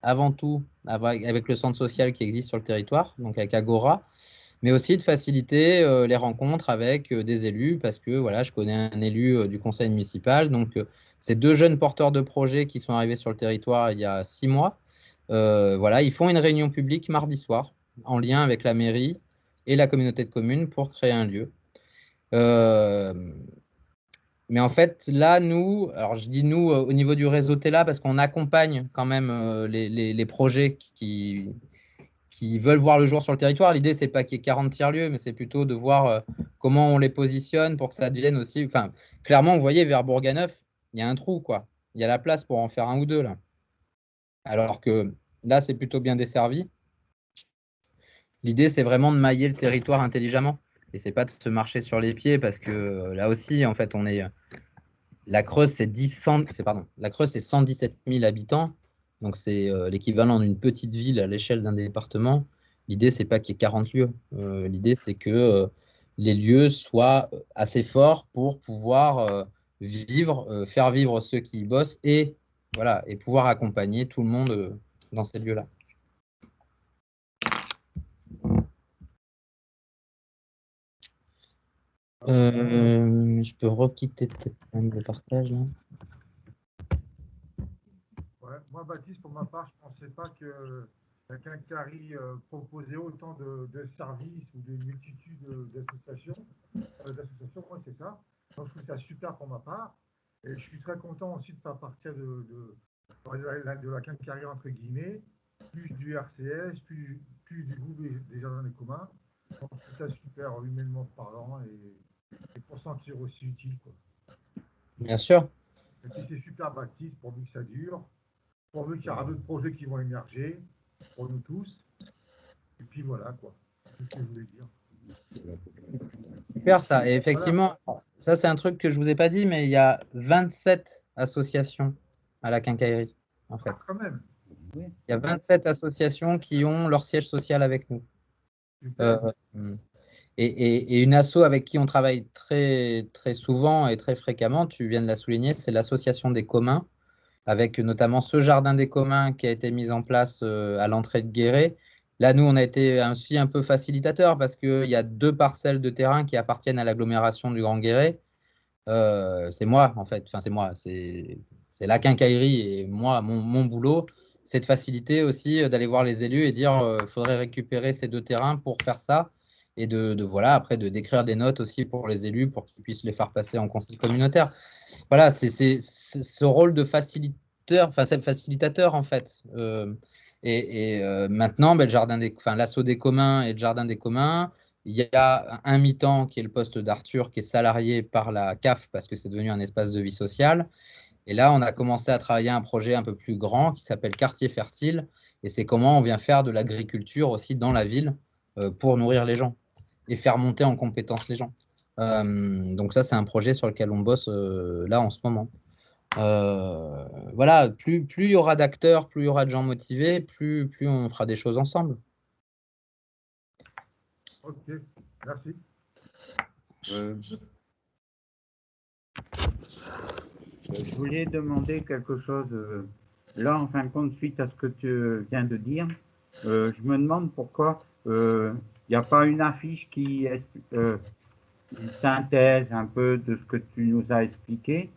avant tout avec le centre social qui existe sur le territoire, donc avec Agora, mais aussi de faciliter les rencontres avec des élus, parce que voilà, je connais un élu du conseil municipal. Donc, ces deux jeunes porteurs de projets qui sont arrivés sur le territoire il y a 6 mois, voilà, ils font une réunion publique mardi soir, en lien avec la mairie et la communauté de communes pour créer un lieu. Euh, mais en fait, là, nous, alors je dis nous au niveau du réseau Tela, parce qu'on accompagne quand même les projets qui veulent voir le jour sur le territoire. L'idée, c'est pas qu'il y ait 40 tiers-lieux, mais c'est plutôt de voir comment on les positionne pour que ça devienne aussi. Enfin, clairement, vous voyez, vers Bourganeuf, il y a un trou, quoi. Il y a la place pour en faire un ou deux, là. Alors que là, c'est plutôt bien desservi. L'idée, c'est vraiment de mailler le territoire intelligemment. Et c'est pas de se marcher sur les pieds parce que là aussi, en fait, on est. La Creuse, c'est 117 000 habitants. Donc, c'est l'équivalent d'une petite ville à l'échelle d'un département. L'idée, c'est pas qu'il y ait 40 lieux. L'idée, c'est que les lieux soient assez forts pour pouvoir vivre, faire vivre ceux qui y bossent et, voilà, et pouvoir accompagner tout le monde dans ces lieux-là. Je peux requitter peut-être même le partage là. Ouais, moi, Baptiste, pour ma part, je ne pensais pas que la quincaillerie proposait autant de services ou de multitudes d'associations. Ouais, c'est ça. Donc, je trouve ça super pour ma part. Et je suis très content aussi de faire partir de la quincaillerie, entre guillemets, plus du RCS, plus du groupe des jardins des communs. Donc, je trouve ça super humainement parlant et pour sentir aussi utile, quoi. Bien sûr. Et puis, c'est super, Baptiste, pourvu que ça dure. Pourvu qu'il y aura d'autres projets qui vont émerger pour nous tous. Et puis voilà, quoi. C'est ce que je voulais dire. Super ça. Et effectivement, ça c'est un truc que je ne vous ai pas dit, mais il y a 27 associations à la quincaillerie, en fait. Ah, quand même. Il y a 27 associations qui ont leur siège social avec nous. Et une asso avec qui on travaille très, très souvent et très fréquemment, tu viens de la souligner, c'est l'association des communs, avec notamment ce jardin des communs qui a été mis en place à l'entrée de Guéret. Là, nous, on a été aussi un peu facilitateur parce qu'il y a 2 parcelles de terrain qui appartiennent à l'agglomération du Grand Guéret. C'est moi, en fait. Enfin, c'est moi. C'est la quincaillerie. Et moi, mon boulot, c'est de faciliter aussi, d'aller voir les élus et dire il faudrait récupérer ces 2 terrains pour faire ça. Et voilà, après, d'écrire des notes aussi pour les élus pour qu'ils puissent les faire passer en conseil communautaire. Voilà, c'est ce rôle de facilitateur, enfin, c'est le facilitateur, en fait. Maintenant, ben, l'assaut des communs et le jardin des communs, Il y a un mi-temps qui est le poste d'Arthur, qui est salarié par la CAF parce que c'est devenu un espace de vie sociale. Et là, on a commencé à travailler un projet un peu plus grand qui s'appelle Quartier Fertile. Et c'est comment on vient faire de l'agriculture aussi dans la ville pour nourrir les gens et faire monter en compétence les gens. Donc ça, c'est un projet sur lequel on bosse là en ce moment. Voilà, plus il y aura d'acteurs, plus il y aura de gens motivés, plus on fera des choses ensemble. Ok, merci. Je voulais demander quelque chose. Là, en fin de compte, suite à ce que tu viens de dire, je me demande pourquoi il n'y a pas une affiche qui est une synthèse un peu de ce que tu nous as expliqué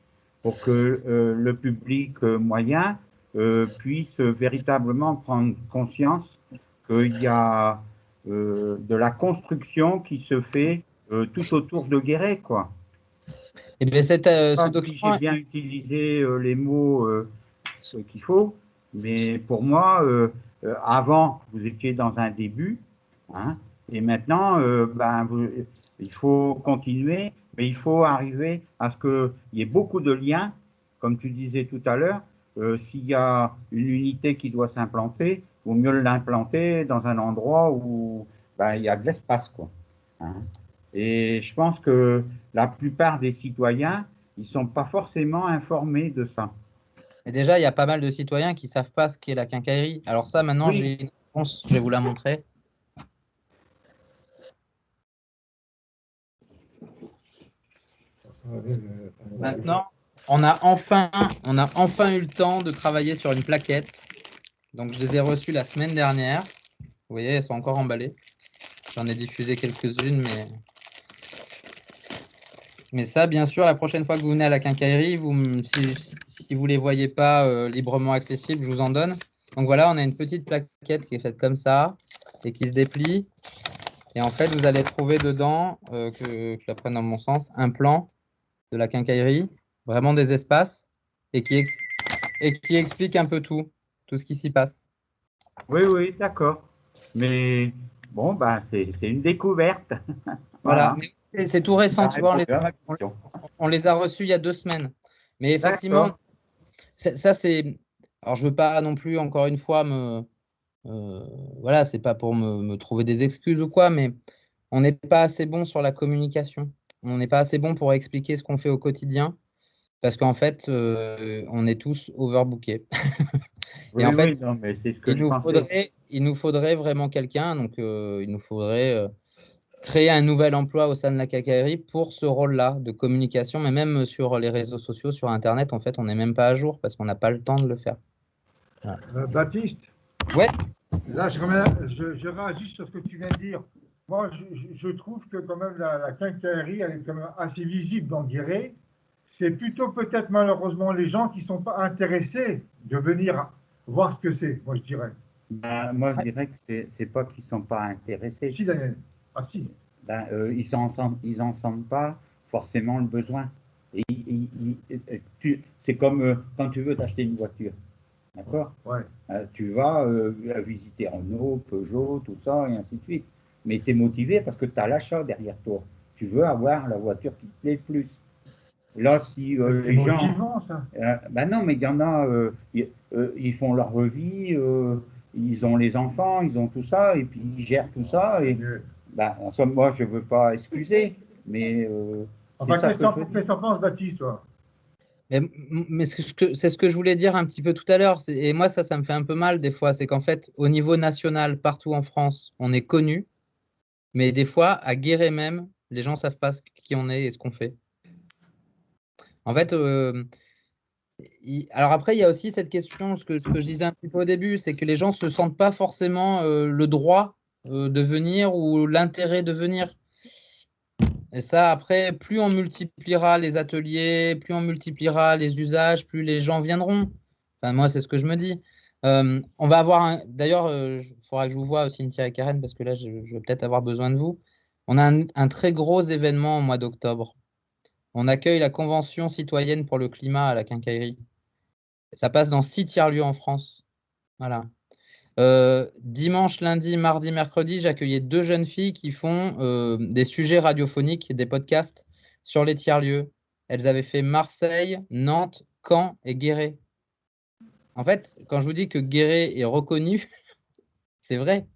pour que le public moyen puisse véritablement prendre conscience qu'il y a de la construction qui se fait tout autour de Guéret, quoi. Et bien, ce Si document, j'ai bien utilisé les mots qu'il faut, mais pour moi, avant, vous étiez dans un début, hein, et maintenant, il faut continuer, mais il faut arriver à ce qu'il y ait beaucoup de liens, comme tu disais tout à l'heure. S'il y a une unité qui doit s'implanter, il vaut mieux l'implanter dans un endroit où il y a de l'espace, quoi. Hein. Et je pense que la plupart des citoyens, ils ne sont pas forcément informés de ça. et déjà, il y a pas mal de citoyens qui ne savent pas ce qu'est la quincaillerie. Alors ça, maintenant, Oui. j'ai une réponse, je vais vous la montrer. Maintenant, on a enfin eu le temps de travailler sur une plaquette. Donc, je les ai reçues la semaine dernière. Vous voyez, elles sont encore emballées. J'en ai diffusé quelques-unes, mais ça, bien sûr, la prochaine fois que vous venez à la quincaillerie, si vous ne les voyez pas librement accessibles, je vous en donne. Donc voilà, on a une petite plaquette qui est faite comme ça et qui se déplie. Et en fait, vous allez trouver dedans, que je la prenne dans mon sens, un plan de la quincaillerie, vraiment des espaces, et qui explique un peu tout ce qui s'y passe. Oui, d'accord. Mais bon, c'est une découverte. Voilà. C'est tout récent, tu vois, on les a reçus il y a 2 semaines. Mais effectivement, ça c'est. Alors, je ne veux pas non plus, encore une fois, voilà, c'est pas pour me trouver des excuses ou quoi, mais on n'est pas assez bon sur la communication. On n'est pas assez bon pour expliquer ce qu'on fait au quotidien, parce qu'en fait, on est tous overbookés. Oui, Et en fait, non, mais c'est ce que je pensais. il nous faudrait vraiment quelqu'un, donc il nous faudrait créer un nouvel emploi au sein de la quincaillerie pour ce rôle-là de communication, mais même sur les réseaux sociaux, sur Internet, en fait, on n'est même pas à jour parce qu'on n'a pas le temps de le faire. Voilà. Baptiste. Ouais. Là, je réagis sur ce que tu viens de dire. Moi, je trouve que quand même la quincaillerie, elle est quand même assez visible dans Guéret. C'est plutôt peut-être malheureusement les gens qui ne sont pas intéressés de venir voir ce que c'est, moi je dirais. Moi, je dirais que c'est pas qu'ils ne sont pas intéressés. Si, Daniel. Ah si. Ils n'en sentent pas forcément le besoin. C'est comme quand tu veux t'acheter une voiture. D'accord? Ouais. Tu vas visiter Renault, Peugeot, tout ça, et ainsi de suite. Mais tu es motivé parce que tu as l'achat derrière toi. Tu veux avoir la voiture qui te plaît le plus. Là, si les gens. Ça. Non, mais il y en a, ils font leur vie, ils ont les enfants, ils ont tout ça, et puis ils gèrent tout ça. Et, en somme, moi, je ne veux pas excuser, mais. Enfin, qu'est-ce que tu en penses, Baptiste, toi? Mais c'est ce que je voulais dire un petit peu tout à l'heure. Et moi, ça me fait un peu mal des fois. C'est qu'en fait, au niveau national, partout en France, on est connu. Mais des fois, à Guéret même, les gens ne savent pas qui on est et ce qu'on fait. En fait, alors après, il y a aussi cette question, ce que je disais un petit peu au début, c'est que les gens ne se sentent pas forcément le droit de venir ou l'intérêt de venir. Et ça, après, plus on multipliera les ateliers, plus on multipliera les usages, plus les gens viendront. Enfin, moi, c'est ce que je me dis. On va avoir d'ailleurs, il faudra que je vous voie, Cynthia et Karen, parce que là, je vais peut-être avoir besoin de vous. On a un très gros événement au mois d'octobre. On accueille la Convention citoyenne pour le climat à la Quincaillerie. Ça passe dans 6 tiers-lieux en France. Voilà. Dimanche, lundi, mardi, mercredi, j'accueillais 2 jeunes filles qui font des sujets radiophoniques, des podcasts sur les tiers-lieux. Elles avaient fait Marseille, Nantes, Caen et Guéret. En fait, quand je vous dis que Guéret est reconnu, c'est vrai.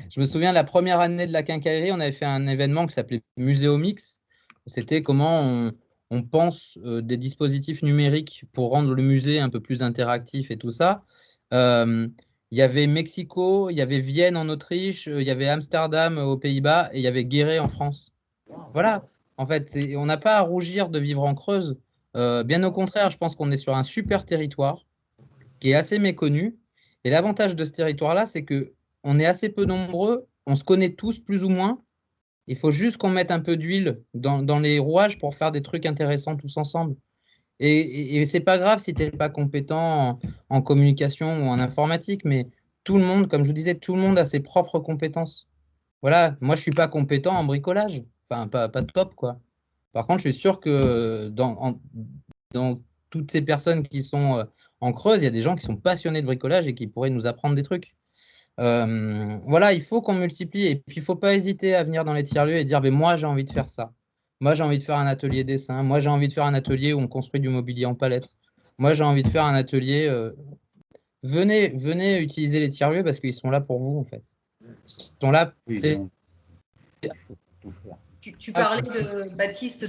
Je me souviens, la première année de la quincaillerie, on avait fait un événement qui s'appelait Muséomix. C'était comment on pense des dispositifs numériques pour rendre le musée un peu plus interactif et tout ça. Il y avait Mexico, il y avait Vienne en Autriche, il y avait Amsterdam aux Pays-Bas et il y avait Guéret en France. Voilà. En fait, on n'a pas à rougir de vivre en Creuse. Bien au contraire, je pense qu'on est sur un super territoire qui est assez méconnu. Et l'avantage de ce territoire-là, c'est que on est assez peu nombreux, on se connaît tous plus ou moins. Il faut juste qu'on mette un peu d'huile dans les rouages pour faire des trucs intéressants tous ensemble. Et c'est pas grave si tu n'es pas compétent en communication ou en informatique, mais tout le monde, comme je vous disais, tout le monde a ses propres compétences. Voilà, moi je suis pas compétent en bricolage, enfin pas top quoi. Par contre, je suis sûr que dans toutes ces personnes qui sont en Creuse, il y a des gens qui sont passionnés de bricolage et qui pourraient nous apprendre des trucs. Voilà, il faut qu'on multiplie et puis il ne faut pas hésiter à venir dans les tiers-lieux et dire mais moi j'ai envie de faire ça. Moi j'ai envie de faire un atelier dessin. Moi j'ai envie de faire un atelier où on construit du mobilier en palette. Moi j'ai envie de faire un atelier. Venez utiliser les tiers-lieux parce qu'ils sont là pour vous en fait. Ils sont là. Tu parlais Baptiste,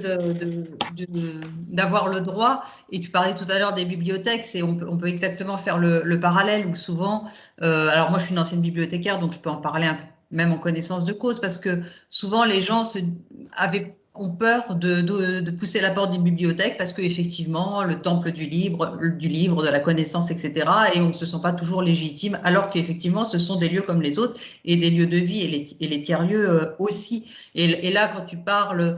d'avoir le droit, et tu parlais tout à l'heure des bibliothèques, et on peut exactement faire le parallèle où souvent, alors moi je suis une ancienne bibliothécaire, donc je peux en parler même en connaissance de cause, parce que souvent les gens ont peur de pousser la porte d'une bibliothèque parce qu'effectivement, le temple du livre, de la connaissance, etc., et on ne se sent pas toujours légitime, alors qu'effectivement, ce sont des lieux comme les autres et des lieux de vie et les tiers-lieux aussi. Et là, quand tu parles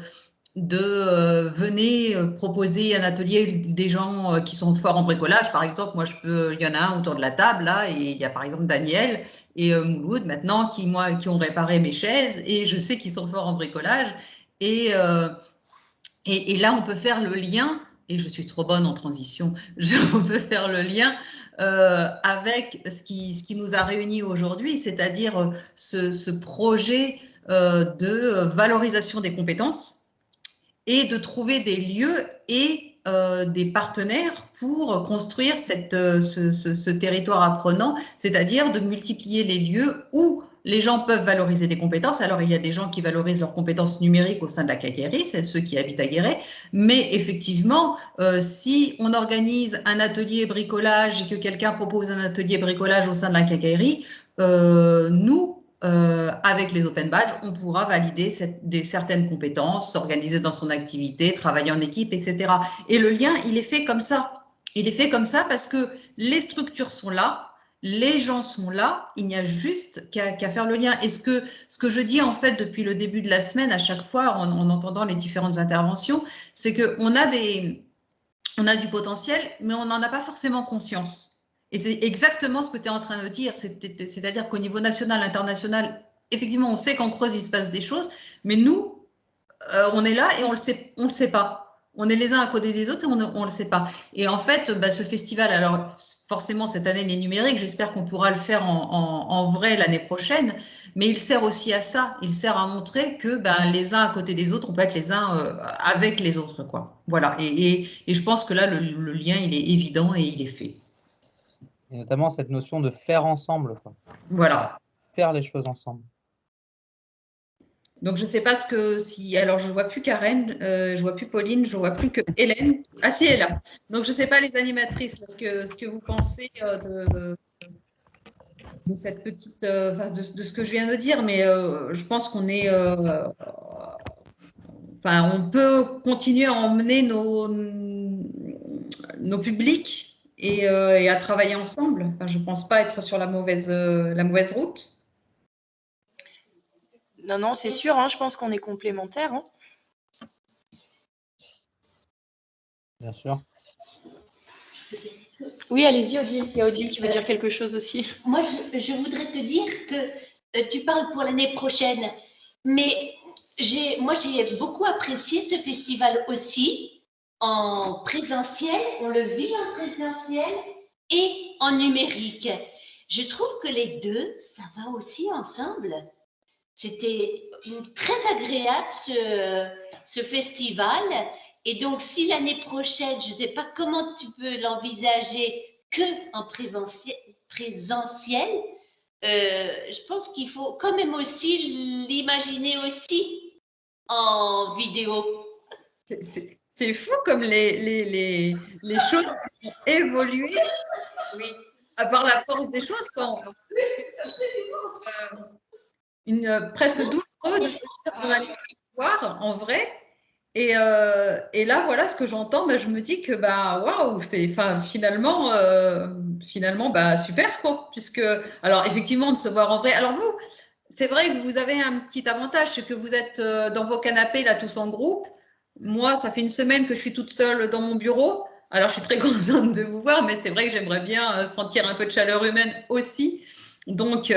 de venez proposer un atelier des gens qui sont forts en bricolage, par exemple, moi il y en a un autour de la table là, et il y a par exemple Daniel et Mouloud maintenant qui ont réparé mes chaises et je sais qu'ils sont forts en bricolage et là on peut faire le lien, et je suis trop bonne en transition, on peut faire le lien avec ce qui nous a réunis aujourd'hui, c'est-à-dire ce projet de valorisation des compétences et de trouver des lieux et des partenaires pour construire ce territoire apprenant, c'est-à-dire de multiplier les lieux où les gens peuvent valoriser des compétences. Alors, il y a des gens qui valorisent leurs compétences numériques au sein de la quincaillerie, c'est ceux qui habitent à Guéret. Mais effectivement, si on organise un atelier bricolage et que quelqu'un propose un atelier bricolage au sein de la quincaillerie, nous, avec les open badges, on pourra valider certaines compétences, s'organiser dans son activité, travailler en équipe, etc. Et le lien, il est fait comme ça. Il est fait comme ça parce que les structures sont là, les gens sont là, il n'y a juste qu'à faire le lien. Et ce que je dis en fait depuis le début de la semaine, à chaque fois en entendant les différentes interventions, c'est qu'on a du potentiel, mais on n'en a pas forcément conscience. Et c'est exactement ce que tu es en train de dire, c'est-à-dire qu'au niveau national, international, effectivement, on sait qu'en Creuse, il se passe des choses, mais nous, on est là et on le sait pas. On est les uns à côté des autres et on ne le sait pas. Et en fait, ce festival, alors forcément cette année il est numérique, j'espère qu'on pourra le faire en vrai l'année prochaine, mais il sert aussi à ça. Il sert à montrer que les uns à côté des autres, on peut être les uns avec les autres, quoi. Voilà. Et je pense que là, le lien, il est évident et il est fait. Et notamment cette notion de faire ensemble, quoi. Voilà. Faire les choses ensemble. Donc, je ne sais pas alors, je ne vois plus Karen, je ne vois plus Pauline, je ne vois plus que Hélène. Ah, si, elle est là. Donc, je ne sais pas, les animatrices, ce que vous pensez de cette petite, de ce que je viens de dire, mais je pense qu'on est, on peut continuer à emmener nos publics et à travailler ensemble. Je ne pense pas être sur la mauvaise route. Non, c'est sûr, hein, je pense qu'on est complémentaires. Hein. Bien sûr. Oui, allez-y, Odile. Il y a Odile qui veut dire quelque chose aussi. Moi, je voudrais te dire que tu parles pour l'année prochaine, mais moi, j'ai beaucoup apprécié ce festival aussi, en présentiel, on le vit en présentiel et en numérique. Je trouve que les deux, ça va aussi ensemble. C'était très agréable ce festival. Et donc, si l'année prochaine, je ne sais pas comment tu peux l'envisager qu'en présentiel, je pense qu'il faut quand même aussi l'imaginer aussi en vidéo. C'est fou comme les choses ont évolué par la force des choses. Presque douloureux de se dire qu'on allait voir en vrai. Et là, voilà ce que j'entends. Bah, je me dis que waouh, finalement, super quoi. Puisque, alors effectivement, de se voir en vrai. Alors vous, c'est vrai que vous avez un petit avantage, c'est que vous êtes dans vos canapés là tous en groupe. Moi, ça fait une semaine que je suis toute seule dans mon bureau. Alors, je suis très contente de vous voir, mais c'est vrai que j'aimerais bien sentir un peu de chaleur humaine aussi. Donc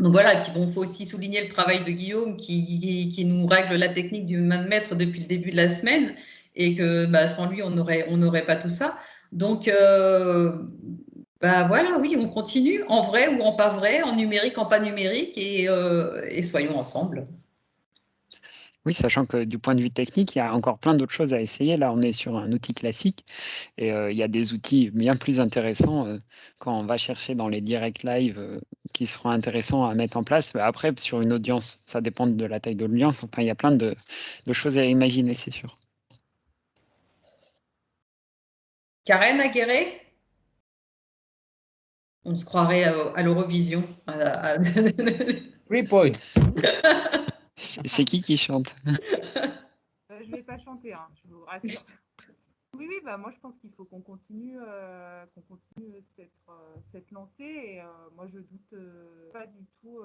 voilà, il faut aussi souligner le travail de Guillaume qui nous règle la technique du main de maître depuis le début de la semaine et que sans lui, on n'aurait pas tout ça. Donc, voilà, oui, on continue en vrai ou en pas vrai, en numérique, en pas numérique et soyons ensemble. Oui, sachant que du point de vue technique, il y a encore plein d'autres choses à essayer. Là, on est sur un outil classique et il y a des outils bien plus intéressants quand on va chercher dans les directs live qui seront intéressants à mettre en place. Après, sur une audience, ça dépend de la taille de l'audience. Enfin, il y a plein de choses à imaginer, c'est sûr. Karen Aguirre, on se croirait à l'Eurovision. 3 points. C'est qui chante? Je ne vais pas chanter, hein, je vous rassure. Oui, moi je pense qu'il faut qu'on continue cette lancée. Et moi je doute pas du tout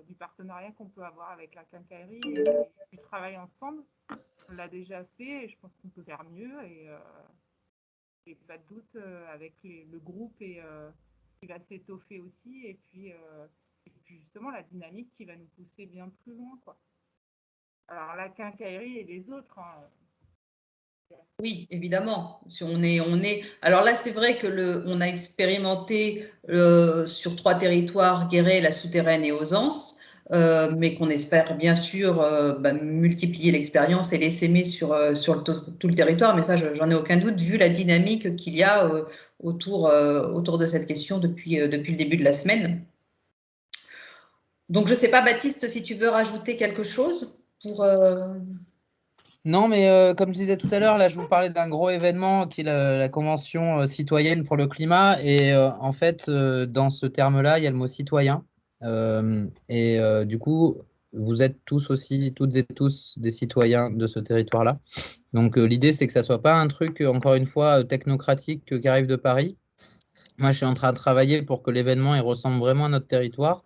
du partenariat qu'on peut avoir avec la quincaillerie et du travail ensemble. On l'a déjà fait et je pense qu'on peut faire mieux. Et pas de doute avec le groupe qui va s'étoffer aussi. Et puis justement la dynamique qui va nous pousser bien plus loin, quoi. Alors la quincaillerie et les autres. Hein. Oui, évidemment. Si on est. Alors là, c'est vrai que on a expérimenté sur 3 territoires, Guéret, La Souterraine et Ausence, mais qu'on espère bien sûr multiplier l'expérience et l'essaimer sur tout le territoire. Mais ça, j'en ai aucun doute vu la dynamique qu'il y a autour de cette question depuis le début de la semaine. Donc, je ne sais pas, Baptiste, si tu veux rajouter quelque chose pour. Non, mais comme je disais tout à l'heure, là, je vous parlais d'un gros événement qui est la Convention citoyenne pour le climat. Et en fait, dans ce terme-là, il y a le mot citoyen. Du coup, vous êtes tous aussi, toutes et tous, des citoyens de ce territoire-là. Donc, l'idée, c'est que ça ne soit pas un truc, encore une fois, technocratique qui arrive de Paris. Moi, je suis en train de travailler pour que l'événement il ressemble vraiment à notre territoire.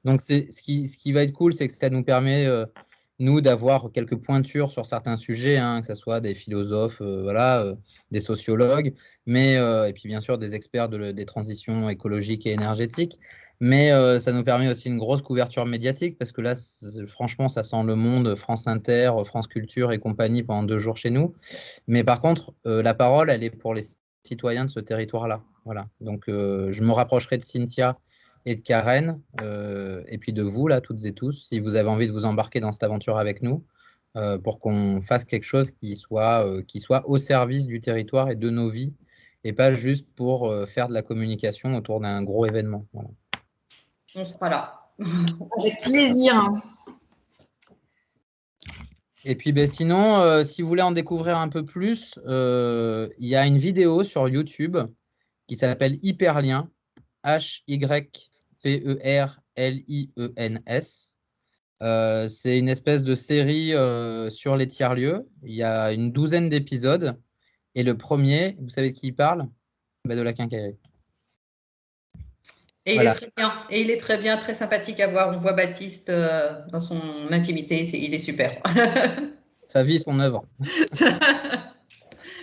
Donc, ce qui va être cool, c'est que ça nous permet, nous, d'avoir quelques pointures sur certains sujets, hein, que ce soit des philosophes, des sociologues, et puis bien sûr des experts des transitions écologiques et énergétiques. Mais ça nous permet aussi une grosse couverture médiatique, parce que là, franchement, ça sent Le Monde, France Inter, France Culture et compagnie pendant 2 jours chez nous. Mais par contre, la parole, elle est pour les citoyens de ce territoire-là. Voilà. Donc, je me rapprocherai de Cynthia et de Karen, et puis de vous, là, toutes et tous, si vous avez envie de vous embarquer dans cette aventure avec nous, pour qu'on fasse quelque chose qui soit au service du territoire et de nos vies, et pas juste pour faire de la communication autour d'un gros événement. Voilà. On sera là. Avec plaisir. Et puis sinon, si vous voulez en découvrir un peu plus, il y a une vidéo sur YouTube qui s'appelle Hyperlien, HYPERLIENS. C'est une espèce de série sur les tiers-lieux. Il y a une 12aine d'épisodes. Et le premier, vous savez de qui il parle? De la quincaillerie. Et voilà. Il est très bien. Et il est très bien, très sympathique à voir. On voit Baptiste dans son intimité. Il est super. Sa vie, son œuvre.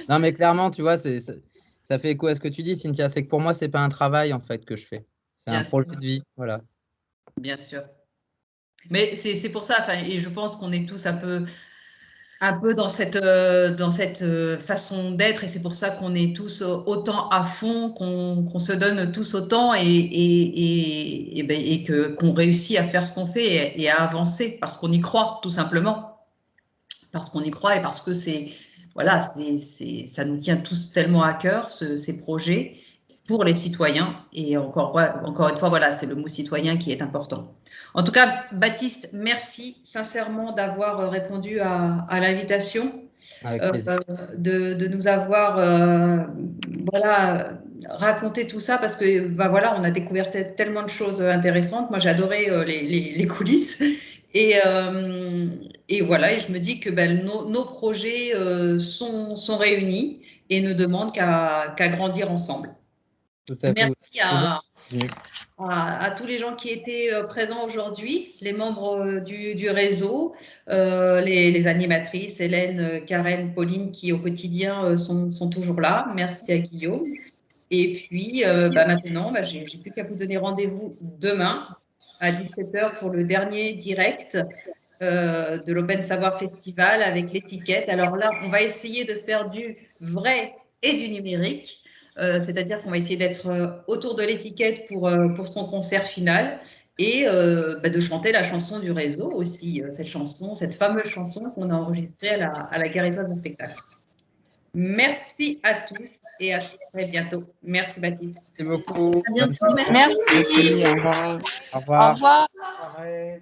Non, mais clairement, tu vois, ça fait écho à ce que tu dis, Cynthia. C'est que pour moi, c'est pas un travail en fait que je fais. C'est un projet de vie. Voilà. Bien sûr. Mais c'est pour ça, et je pense qu'on est tous un peu un peu dans cette façon d'être, et c'est pour ça qu'on est tous autant à fond, qu'on se donne tous autant et qu'on réussit à faire ce qu'on fait et à avancer parce qu'on y croit, tout simplement. Parce qu'on y croit et parce que voilà, ça nous tient tous tellement à cœur, ces projets, pour les citoyens. Et encore une fois, voilà, c'est le mot citoyen qui est important. En tout cas, Baptiste, merci sincèrement d'avoir répondu à l'invitation, de nous avoir voilà, raconté tout ça, parce que voilà, on a découvert tellement de choses intéressantes. Moi, j'ai adoré les coulisses. Et voilà, et je me dis que nos projets sont réunis et ne demandent qu'à grandir ensemble. Merci à tous les gens qui étaient présents aujourd'hui, les membres du réseau, les animatrices, Hélène, Karen, Pauline, qui au quotidien sont toujours là. Merci à Guillaume. Et puis maintenant, j'ai plus qu'à vous donner rendez-vous demain à 17h pour le dernier direct de l'Open Savoir Festival avec l'étiquette. Alors là, on va essayer de faire du vrai et du numérique. C'est-à-dire qu'on va essayer d'être autour de l'étiquette pour son concert final et de chanter la chanson du réseau aussi, cette fameuse chanson qu'on a enregistrée à la Guérétoise de spectacle. Merci à tous et à très bientôt. Merci Baptiste. Merci beaucoup. À bientôt. Merci. Merci, au revoir. Au revoir. Au revoir. Pareil.